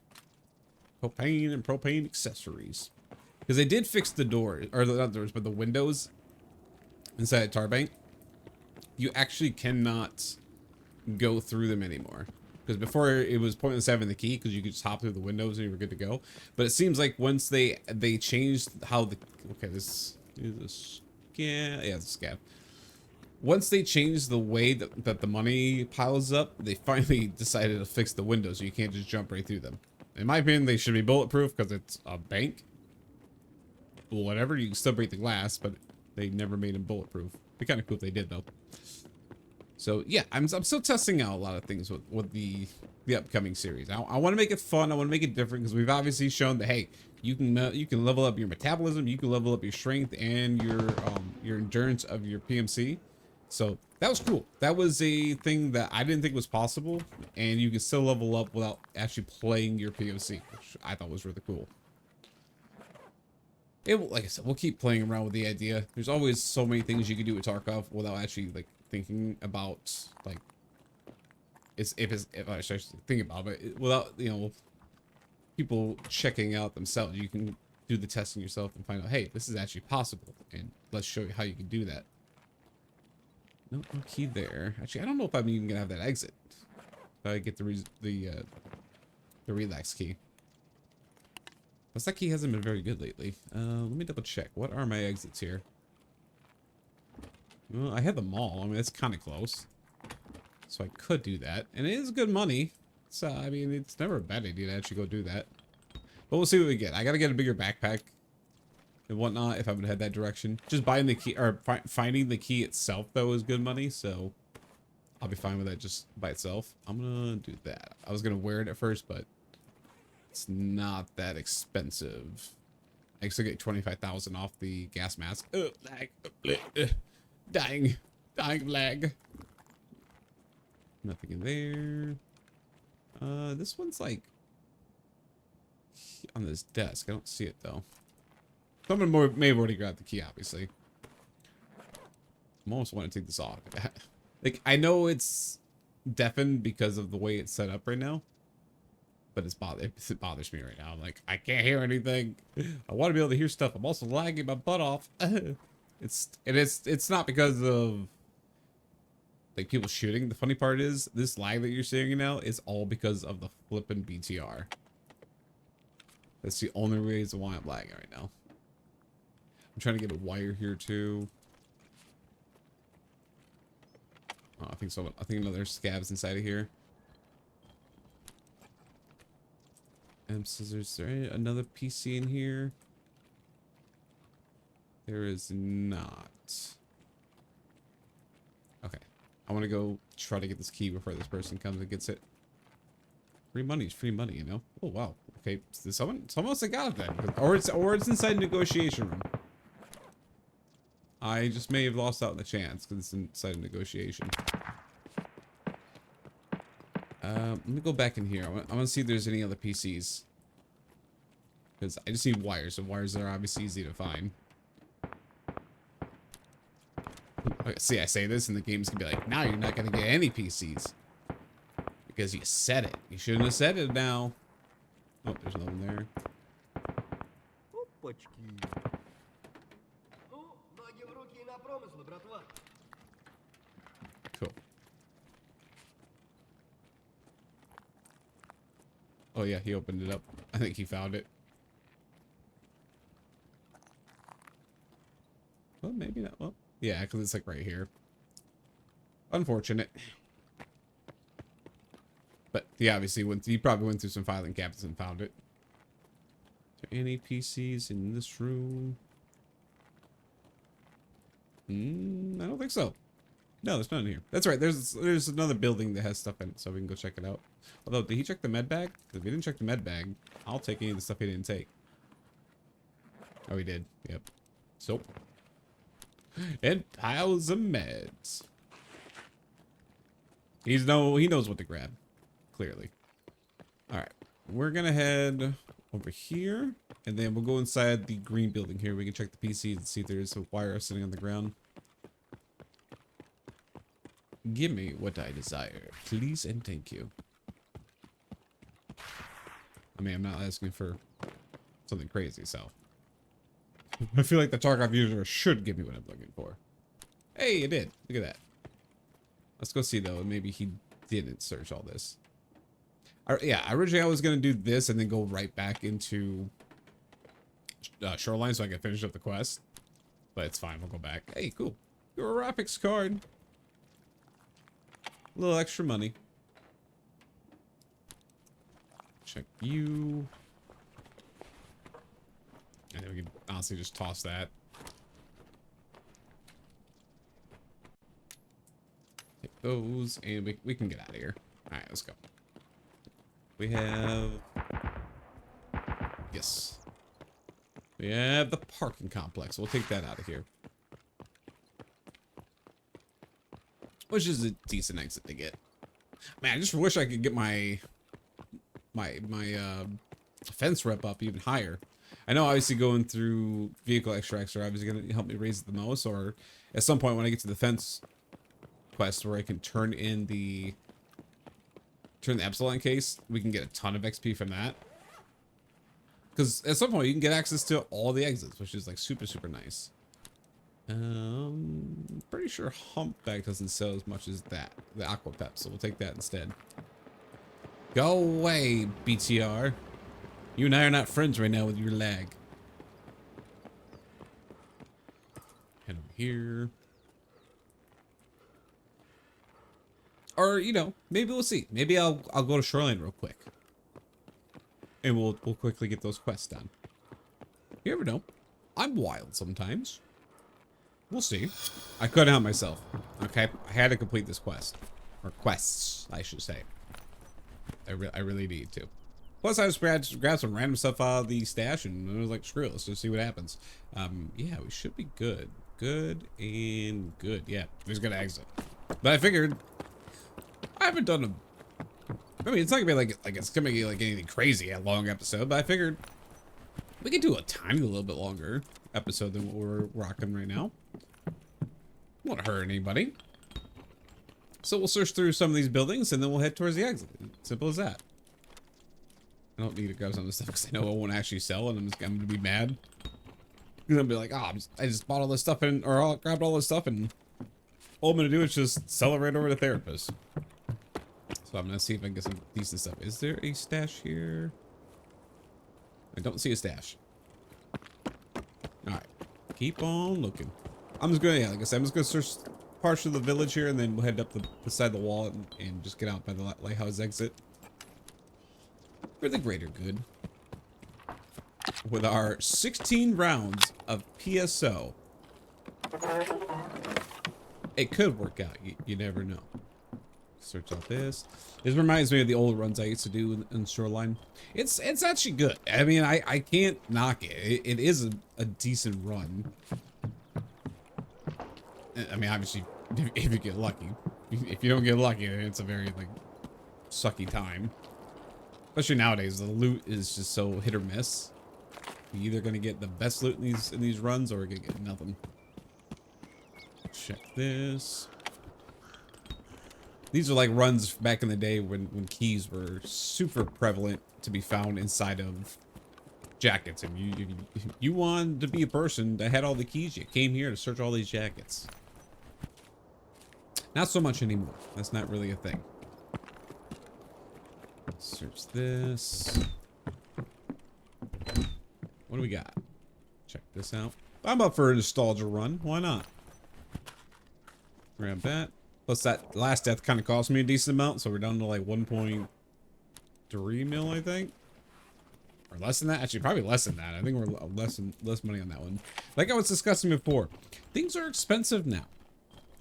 Propane and propane accessories, because they did fix the doors, or not doors, but the windows inside Tarbank. You actually cannot go through them anymore. Because before it was pointless having the key, because you could just hop through the windows and you were good to go. But it seems like once they changed how the this is a Scav. Yeah, it's a Scav. Once they changed the way that the money piles up, they finally decided to fix the windows so you can't just jump right through them. In my opinion, they should be bulletproof because it's a bank. Whatever, you can still break the glass, but they never made them bulletproof. It'd be kind of cool if they did though. So yeah, I'm still testing out a lot of things with the upcoming series. I want to make it fun. I want to make it different, because we've obviously shown that, hey, you can level up your metabolism, you can level up your strength and your endurance of your PMC. So that was cool. That was a thing that I didn't think was possible, and you can still level up without actually playing your PMC, which I thought was really cool. Like I said, we'll keep playing around with the idea. There's always so many things you can do with Tarkov without actually like thinking about, like, if I should think about it, without, you know, people checking out themselves. You can do the testing yourself and find out, hey, this is actually possible, and let's show you how you can do that. No key there. Actually, I don't know if I'm even gonna have that exit. If I get the relax key. Plus, that key hasn't been very good lately. Let me double check. What are my exits here? Well, I have the mall. I mean, that's kind of close. So I could do that. And it is good money. So, I mean, it's never a bad idea to actually go do that. But we'll see what we get. I gotta get a bigger backpack and whatnot if I'm gonna head that direction. Just buying the key, or finding the key itself, though, is good money. So I'll be fine with that just by itself. I'm gonna do that. I was gonna wear it at first, but it's not that expensive. I still get 25,000 off the gas mask. Lag. Dying of lag. Nothing in there. This one's like on this desk. I don't see it though. Someone may have already grabbed the key, obviously. I'm almost want to take this off. Like, I know it's deafened because of the way it's set up right now. But it bothers me right now. I'm like, I can't hear anything. I want to be able to hear stuff. I'm also lagging my butt off. It's not because of like people shooting. The funny part is this lag that you're seeing now is all because of the flippin' BTR. That's the only reason why I'm lagging right now. I'm trying to get a wire here too. Oh, I think so. I think another scavs inside of here. Scissors. Is there another PC in here? There is not. Okay. I want to go try to get this key before this person comes and gets it. Free money is free money, you know? Oh, wow. Okay. Someone else got it then. Or it's inside negotiation room. I just may have lost out on the chance because it's inside a negotiation. Let me go back in here. I want to see if there's any other PCs. Because I just need wires, and wires are obviously easy to find. Okay, see, I say this, and the game's going to be like, now you're not going to get any PCs. Because you said it. You shouldn't have said it now. Oh, there's another one there. Cool. Oh yeah, he opened it up. I think he found it. Well, maybe not. Well, yeah, because it's like right here. Unfortunate. But he obviously he probably went through some filing cabinets and found it. Is there any PCs in this room? I don't think so. No, there's none here. That's right. There's another building that has stuff in it, so we can go check it out. Although, did he check the med bag? If he didn't check the med bag, I'll take any of the stuff he didn't take. Oh, he did. Yep. Soap. And piles of meds. He knows what to grab. Clearly. Alright. We're gonna head over here. And then we'll go inside the green building here. We can check the PCs and see if there's a wire sitting on the ground. Give me what I desire. Please and thank you. I mean, I'm not asking for something crazy, so. I feel like the Tarkov user should give me what I'm looking for. Hey, it did. Look at that. Let's go see, though. Maybe he didn't search all this. Yeah, originally I was going to do this and then go right back into Shoreline so I can finish up the quest. But it's fine. We'll go back. Hey, cool. Your graphics card. A little extra money. Check you. And then we can honestly just toss that. Take those, and we can get out of here. Alright, let's go. We have... Yes. We have the parking complex. We'll take that out of here. Which is a decent exit to get. Man, I just wish I could get my fence rep up even higher. I know obviously going through vehicle extracts are obviously going to help me raise it the most, or at some point when I get to the fence quest where I can turn the Epsilon case, we can get a ton of XP from that. Because at some point you can get access to all the exits, which is like super, super nice. Pretty sure Humpback doesn't sell as much as that, the Aqua Pep, so we'll take that instead. Go away, BTR. You and I are not friends right now with your lag. Head over here. Or, you know, maybe we'll see. Maybe I'll go to Shoreline real quick. And we'll quickly get those quests done. You never know. I'm wild sometimes. We'll see. I couldn't help myself. Okay? I had to complete this quest. Or quests, I should say. I really need to. Plus, I just grabbed some random stuff out of the stash, and I was like, screw it, let's just see what happens. Yeah, we should be good. Good and good. Yeah, we're just gonna exit. But I figured, I haven't done a... I mean, it's not gonna be like it's gonna be like anything crazy, a long episode, but I figured we could do a tiny little bit longer episode than what we're rocking right now. Won't hurt anybody. So we'll search through some of these buildings and then we'll head towards the exit. Simple as that. I don't need to grab some of this stuff because I know it won't actually sell and I'm going to be mad. I'm going to be like, oh, I just bought all this stuff and, or I grabbed all this stuff and all I'm going to do is just sell it right over to Therapist. So I'm going to see if I can get some decent stuff. Is there a stash here? I don't see a stash. Alright. Keep on looking. I'm just going to, yeah, like I said, I'm just going to search parts of the village here and then we'll head up the side of the wall and just get out by the lighthouse exit. For the greater good. With our 16 rounds of PSO. It could work out. You never know. Search out this. This reminds me of the old runs I used to do in Shoreline. It's actually good. I mean, I can't knock it. It is a decent run. I mean, obviously, if you get lucky. If you don't get lucky, it's a very, like, sucky time. Especially nowadays, the loot is just so hit or miss. You're either gonna get the best loot in these runs, or you're gonna get nothing. Check this. These are like runs back in the day when keys were super prevalent to be found inside of jackets. And you wanted to be a person that had all the keys, you came here to search all these jackets. Not so much anymore. That's not really a thing. Search this. What do we got? Check this out. I'm up for a nostalgia run. Why not? Grab that. Plus that last death kind of cost me a decent amount, so we're down to like 1.3 mil, I think. Or less than that. Actually, probably less than that. I think we're less money on that one. Like I was discussing before, things are expensive now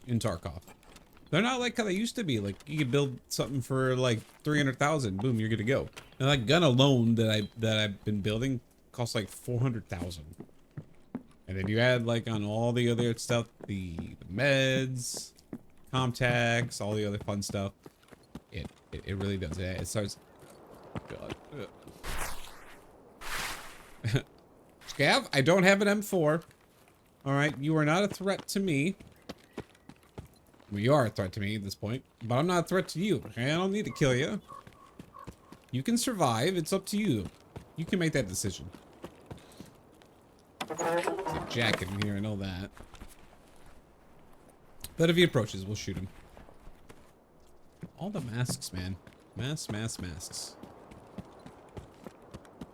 in Tarkov. They're not like how they used to be. Like you could build something for like 300,000, boom, you're good to go. And that gun alone that I've been building costs like 400,000. And then you add like on all the other stuff, the meds, contacts, all the other fun stuff. It really does. It starts. God. Scav, I don't have an M4. All right, you are not a threat to me. Well, you are a threat to me at this point, but I'm not a threat to you. Okay? I don't need to kill you. You can survive. It's up to you. You can make that decision. There's a jacket in here. I know that. But if he approaches, we'll shoot him. All the masks, man. Masks.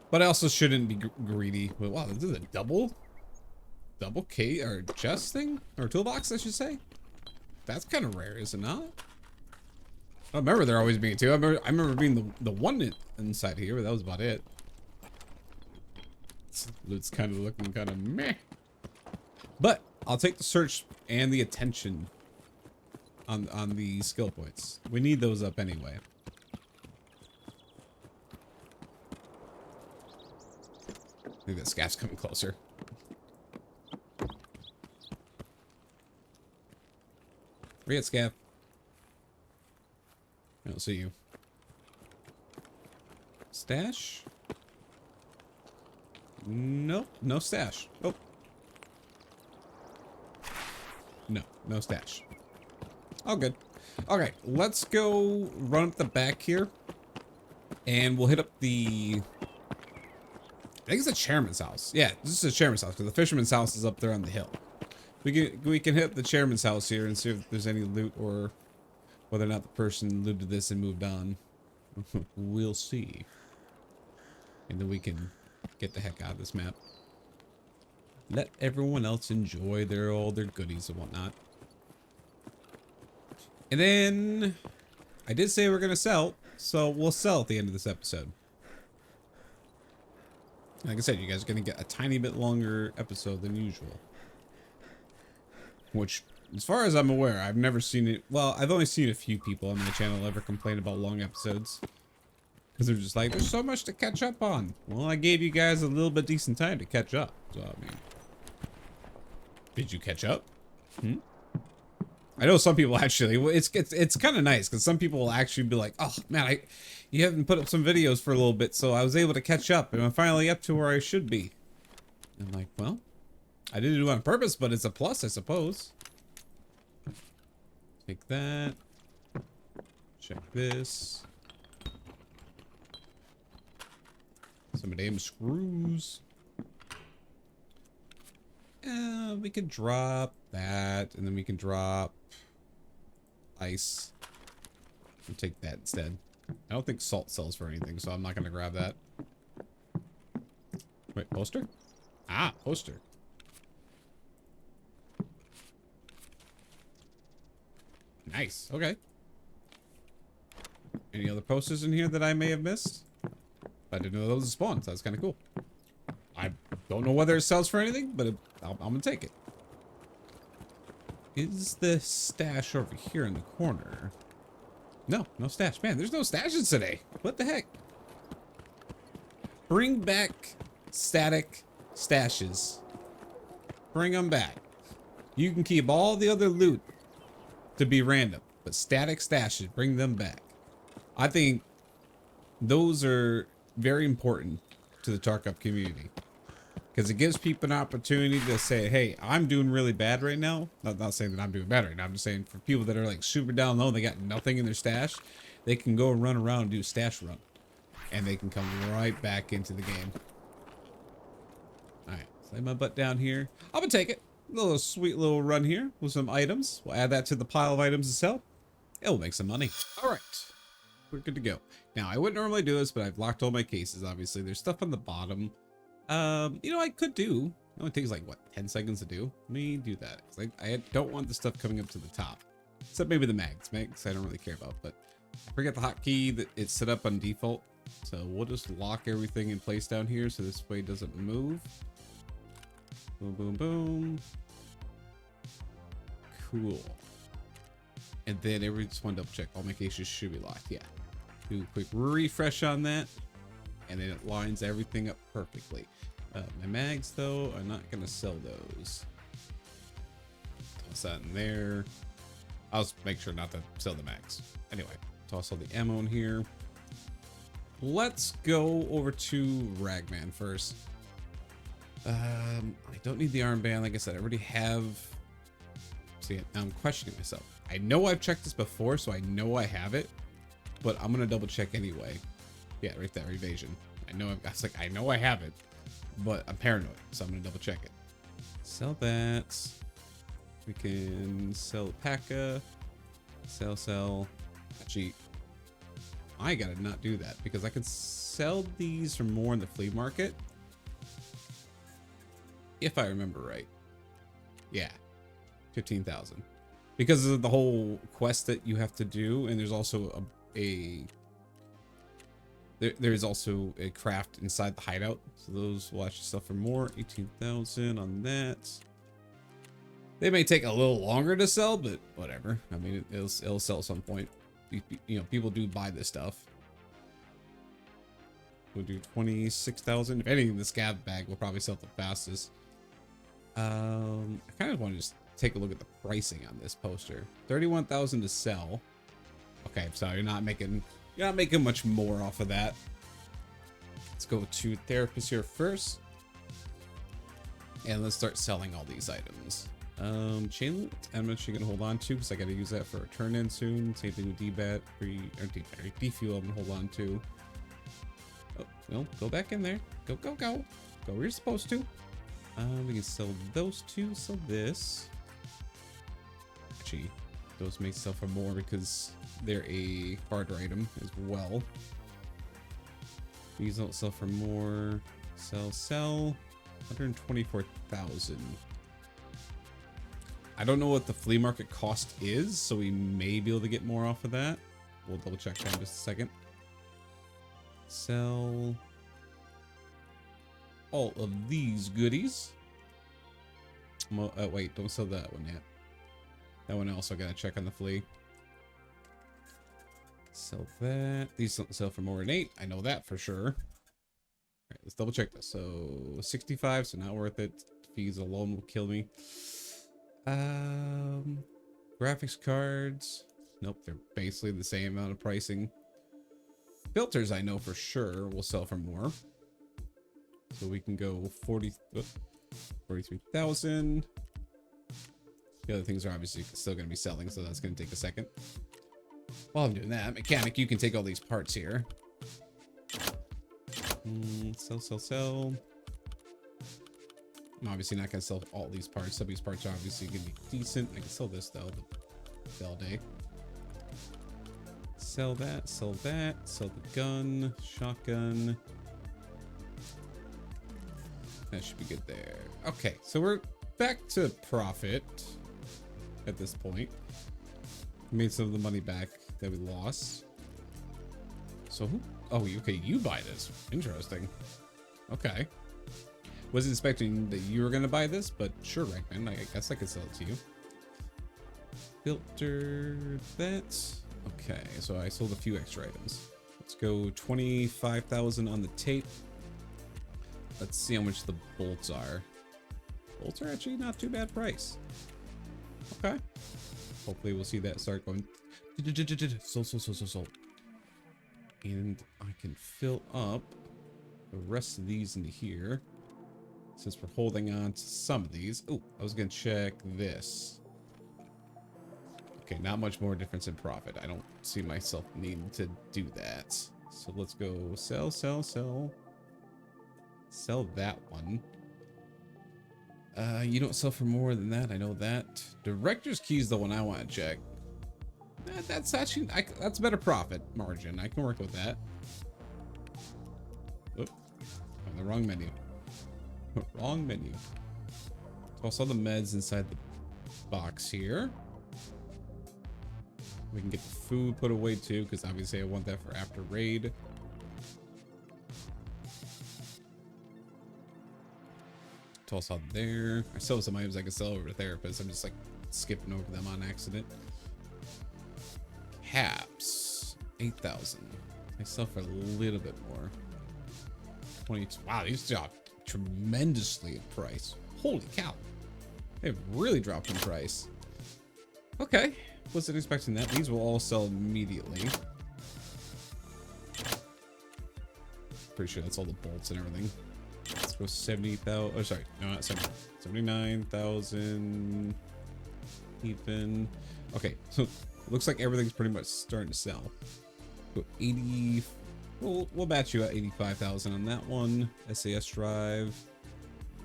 But I also shouldn't be greedy. Wait, wow, this is a double K or chest thing? Or toolbox, I should say. That's kind of rare, is it not? I remember there always being two. I remember being the one inside here, but that was about it. Loot's kind of looking kind of meh. But I'll take the search and the attention on the skill points. We need those up anyway. I think that Scav's coming closer. Where you at, Scav? I don't see you. Stash? Nope, no stash. Oh. No stash. All good. Okay, let's go run up the back here. And we'll hit up the... I think it's the chairman's house. Yeah, this is the chairman's house, because the fisherman's house is up there on the hill. We can hit the chairman's house here and see if there's any loot or whether or not the person looted this and moved on. We'll see. And then we can get the heck out of this map. Let everyone else enjoy all their goodies and whatnot. And then I did say we're gonna sell, so we'll sell at the end of this episode. Like I said, you guys are gonna get a tiny bit longer episode than usual. Which, as far as I'm aware, I've never seen it. Well, I've only seen a few people on my channel ever complain about long episodes. Because they're just like, there's so much to catch up on. Well, I gave you guys a little bit decent time to catch up. So, I mean, did you catch up? I know some people actually, it's kind of nice because some people will actually be like, oh man, you haven't put up some videos for a little bit, so I was able to catch up and I'm finally up to where I should be. And I'm like, well, I didn't do it on purpose, but it's a plus, I suppose. Take that. Check this. Some damn screws. We could drop that, and then we can drop ice. We'll take that instead. I don't think salt sells for anything, so I'm not going to grab that. Wait, poster? Ah, poster. Nice. Okay. Any other posters in here that I may have missed? I didn't know those spawned, so that's kind of cool. I don't know whether it sells for anything, but I'm going to take it. Is the stash over here in the corner? No, no stash. Man, there's no stashes today. What the heck? Bring back static stashes. Bring them back. You can keep all the other loot to be random, but static stashes, bring them back. I think those are very important to the Tarkov community, because it gives people an opportunity to say, hey, I'm doing really bad right now. Not saying that I'm doing bad right now. I'm just saying for people that are like super down low, they got nothing in their stash, they can go and run around and do a stash run, and they can come right back into the game. All right, lay my butt down here. I'm gonna take it. A little sweet little run here with some items. We'll add that to the pile of items to sell. It'll make some money. All right, we're good to go. Now, I wouldn't normally do this, but I've locked all my cases, obviously. There's stuff on the bottom. You know, I could do. It only takes like, what, 10 seconds to do? Let me do that. I don't want the stuff coming up to the top. Except maybe the mags. Mags I don't really care about, but I forget the hotkey that it's set up on default. So we'll just lock everything in place down here so this way it doesn't move. Boom, boom, boom. Cool. And then just want to double check. All my cases should be locked. Yeah. Do a quick refresh on that. And then it lines everything up perfectly. My mags, though, I'm not going to sell those. Toss that in there. I'll just make sure not to sell the mags. Anyway, toss all the ammo in here. Let's go over to Ragman first. I don't need the armband. Like I said, I already have. See, I'm questioning myself. I know I've checked this before, so I know I have it, but I'm gonna double check anyway. Yeah, right there, evasion. I know I know I have it, but I'm paranoid, so I'm gonna double check it. Sell that. We can sell P.A.K.A. Sell. Actually, I gotta not do that because I can sell these for more in the flea market. If I remember right. Yeah. 15,000. Because of the whole quest that you have to do, and there's also there's also a craft inside the hideout. So those will actually sell for more. 18,000 on that. They may take a little longer to sell, but whatever. I mean, it'll sell at some point. You know, people do buy this stuff. We'll do 26,000. If anything, the Scav bag will probably sell the fastest. I kind of want to just take a look at the pricing on this poster. 31,000 to sell. Okay, so you're not making much more off of that. Let's go to therapist here first, and let's start selling all these items. Chain loot, I'm actually gonna hold on to because I gotta use that for a turn in soon. Same thing with D-bat, defuel. I'm gonna hold on to. Oh no, go back in there. Go where you're supposed to. We can sell those two. Sell this. Actually, those may sell for more because they're a barter item as well. These don't sell for more. Sell. 124,000. I don't know what the flea market cost is, so we may be able to get more off of that. We'll double check that in just a second. Sell all of these goodies. Wait, don't sell that one yet. That one also gotta check on the flea. Sell that. These don't sell for more than 8. I know that for sure. Alright, let's double check this. So 65, so not worth it. Fees alone will kill me. Graphics cards. Nope, they're basically the same amount of pricing. Filters I know for sure will sell for more. So we can go 43,000. The other things are obviously still going to be selling, so that's going to take a second. While I'm doing that, mechanic, you can take all these parts here. Sell. I'm obviously not going to sell all these parts. Some of these parts are obviously going to be decent. I can sell this, though. The Bell Day. Sell that. Sell that. Sell the gun. Shotgun. That should be good there. Okay, so we're back to profit at this point. Made some of the money back that we lost. So who? Oh, okay, you buy this. Interesting. Okay. Wasn't expecting that you were going to buy this, but sure, Rackman. I guess I could sell it to you. Filter that. Okay, so I sold a few extra items. Let's go 25,000 on the tape. Let's see how much the bolts are. Bolts are actually not too bad price. Okay. Hopefully we'll see that start going. Sold. And I can fill up the rest of these into here. Since we're holding on to some of these. Oh, I was going to check this. Okay, not much more difference in profit. I don't see myself needing to do that. So let's go sell. Sell that one. You don't sell for more than that. I know that. Director's key is the one I want to check. That's actually, that's better profit margin. I can work with that. Oop, on the wrong menu. Wrong menu. Also the meds inside the box here. We can get the food put away too, because obviously I want that for after raid. Toss out there. I still have some items I can sell over to therapists. I'm just like skipping over them on accident. Caps 8,000. I sell for a little bit more. 22. Wow, these dropped tremendously in price. Holy cow. They've really dropped in price. Okay. Wasn't expecting that. These will all sell immediately. Pretty sure that's all the bolts and everything. Let's go 70,000. Oh, sorry. No, not 70. 79,000. Even. Okay. So looks like everything's pretty much starting to sell. Go 80. We'll batch you at 85,000 on that one. SAS drive.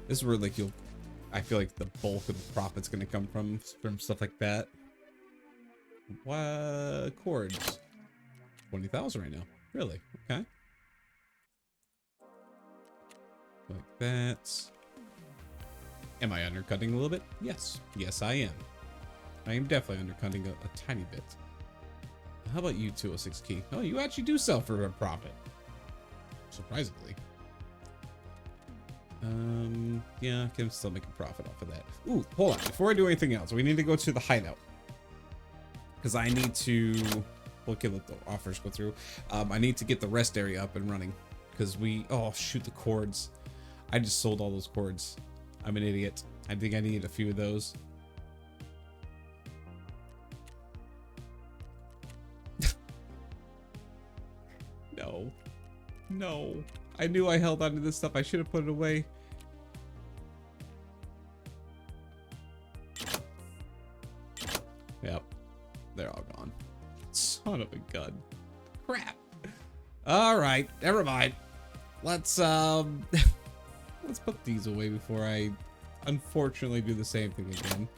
This is where like I feel like the bulk of the profit's gonna come from stuff like that. What cords? 20,000 right now. Really? Okay. Like that. Am I undercutting a little bit? Yes. Yes, I am. I am definitely undercutting a tiny bit. How about you, 206 key? Oh, you actually do sell for a profit. Surprisingly. Yeah, I can still make a profit off of that. Ooh, hold on. Before I do anything else, we need to go to the hideout. Because I need to... Okay, let the offers go through. I need to get the rest area up and running. Because oh, shoot, the cords. I just sold all those cords. I'm an idiot. I think I need a few of those. No. I knew I held onto this stuff. I should have put it away. Yep. They're all gone. Son of a gun. Crap. All right. Never mind. Let's let's put these away before I unfortunately do the same thing again.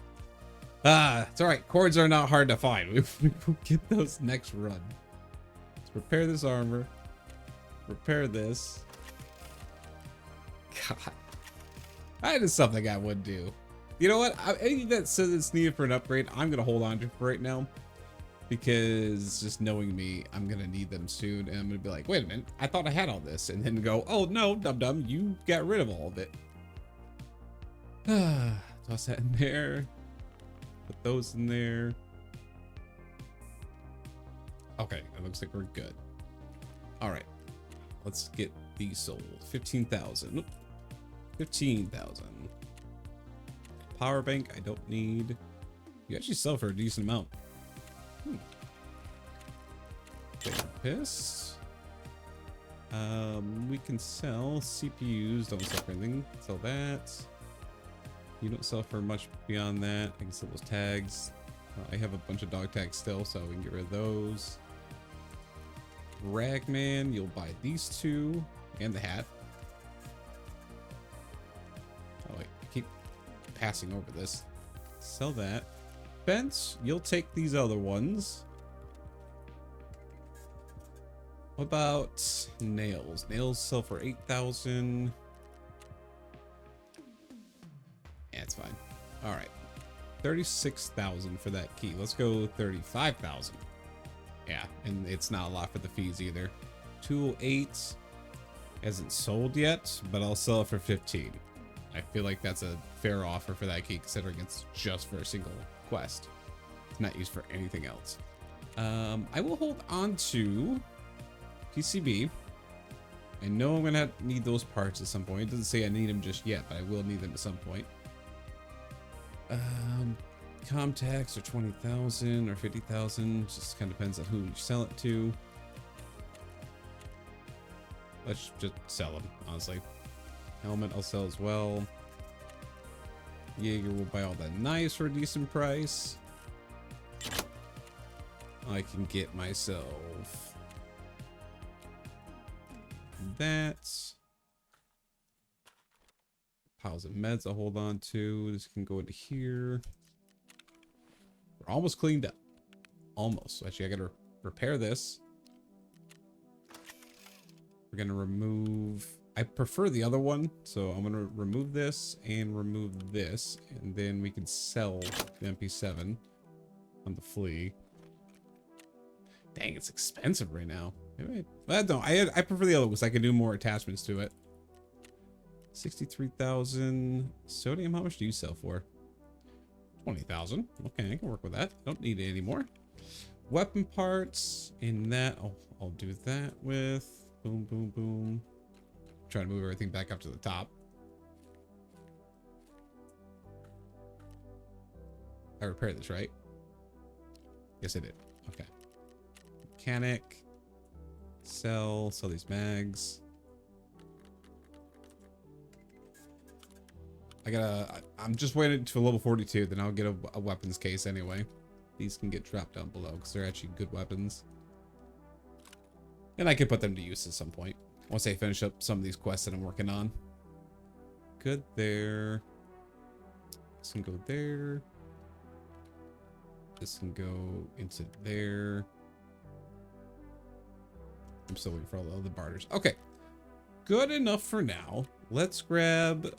It's all right. Cords are not hard to find. We will get those next run. Let's repair this armor. Repair this. God. That is something I would do. You know what? Anything that says it's needed for an upgrade, I'm going to hold on to for right now. Because just knowing me, I'm going to need them soon. And I'm going to be like, wait a minute. I thought I had all this. And then go, oh, no, dum-dum. You got rid of all of it. Toss that in there. Put those in there. Okay. It looks like we're good. All right. Let's get these sold. 15,000. 15,000. Power bank, I don't need. You actually sell for a decent amount. Therapist. We can sell CPUs. Don't sell for anything. Sell that. You don't sell for much beyond that. I can sell those tags. I have a bunch of dog tags still, so we can get rid of those. Ragman, you'll buy these two and the hat. Oh wait, I keep passing over this. Sell that. Fence, you'll take these other ones. What about nails? Nails sell for 8,000. Yeah, it's fine. All right. 36,000 for that key. Let's go 35,000. Yeah, and it's not a lot for the fees either. 208 hasn't sold yet, but I'll sell it for 15. I feel like that's a fair offer for that key, considering it's just for a single quest. It's not used for anything else. I will hold on to PCB. I know I'm gonna need those parts at some point. It doesn't say I need them just yet, but I will need them at some point. Comtax are 20,000 or 50,000. Just kind of depends on who you sell it to. Let's just sell them, honestly. Helmet I'll sell as well. Jaeger will buy all that knives for a decent price. I can get myself that. Piles of meds I'll hold on to. This can go into here. We're almost cleaned up. Almost. Actually, I gotta repair this. We're gonna remove... I prefer the other one, so I'm gonna remove this and remove this, and then we can sell the MP7 on the flea. Dang, it's expensive right now. But no, I prefer the other ones. I can do more attachments to it. 63,000 sodium. How much do you sell for? 20,000. Okay, I can work with that. Don't need it anymore. Weapon parts in that. I'll do that with. Boom, boom, boom. Try to move everything back up to the top. I repaired this, right? Yes, I did. Okay. Mechanic. Sell these mags. I'm just waiting to level 42, then I'll get a weapons case anyway. These can get dropped down below because they're actually good weapons. And I can put them to use at some point once I finish up some of these quests that I'm working on. Good there. This can go there. This can go into there. I'm still waiting for all the other barters. Okay. Good enough for now. Let's grab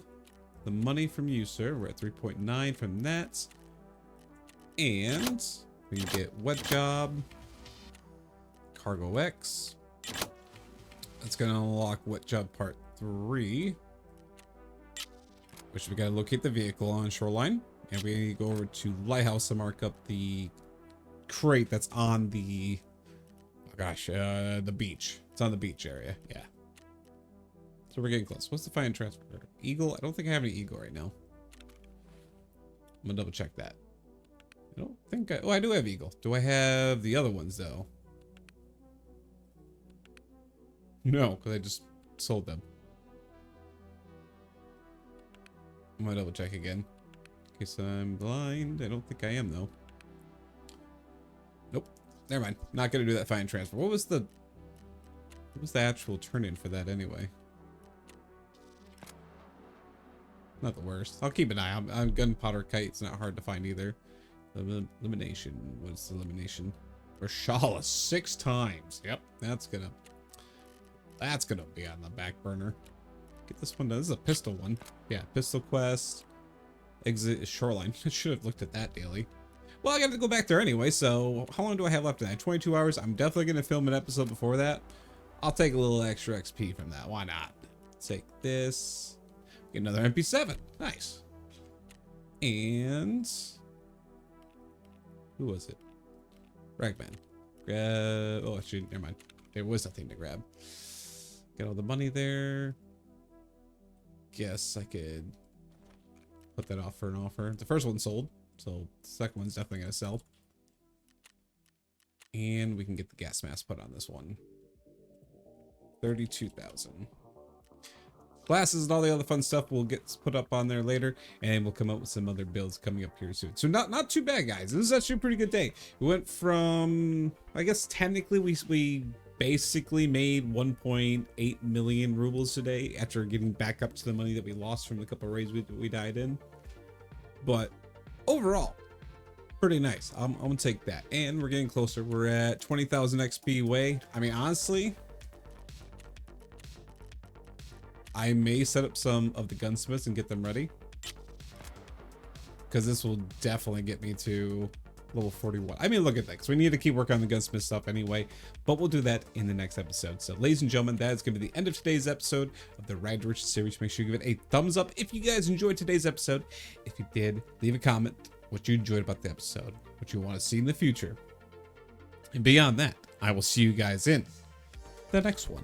the money from you, sir. We're at 3.9 from that. And we can get wet job. Cargo X. That's going to unlock wet job part 3. Which we got to locate the vehicle on Shoreline. And we go over to Lighthouse to mark up the crate that's on the... Oh gosh, the beach. It's on the beach area. Yeah. So we're getting close. What's the fine transfer? Eagle? I don't think I have any Eagle right now. I'm gonna double check that. I don't think I... Oh, I do have Eagle. Do I have the other ones, though? No, because I just sold them. I'm gonna double check again. In case I'm blind. I don't think I am, though. Nope. Never mind. Not gonna do that fine transfer. What was the actual turn-in for that, anyway? Not the worst. I'll keep an eye on Gunpowder Kite. It's not hard to find either. Elimination. What's the elimination? Rashala 6 times. Yep, that's gonna be on the back burner. Get this one done. This is a pistol one. Yeah, pistol quest. Exit Shoreline. I should have looked at that daily. Well, I got to go back there anyway. So how long do I have left in that? 22 hours. I'm definitely gonna film an episode before that. I'll take a little extra XP from that. Why not? Take this. Get another MP7. Nice. And who was it? Ragman. Grab. Oh, actually, never mind. There was nothing to grab. Get all the money there. Guess I could put that off for an offer. The first one sold, so the second one's definitely gonna sell. And we can get the gas mask put on this one. 32,000. classes and all the other fun stuff will get put up on there later, and we'll come up with some other builds coming up here soon. So not too bad, guys. This is actually a pretty good day. We went from, I guess technically we basically made 1.8 million rubles today after getting back up to the money that we lost from the couple of raids we died in. But overall, pretty nice. I'm gonna take that. And we're getting closer. We're at 20,000 XP away. I mean, honestly, I may set up some of the gunsmiths and get them ready, because this will definitely get me to level 41. I mean, look at that, because we need to keep working on the gunsmith stuff anyway, but we'll do that in the next episode. So ladies and gentlemen, that is going to be the end of today's episode of the Ride to Riches series. Make sure you give it a thumbs up if you guys enjoyed today's episode. If you did, leave a comment what you enjoyed about the episode, what you want to see in the future. And beyond that, I will see you guys in the next one.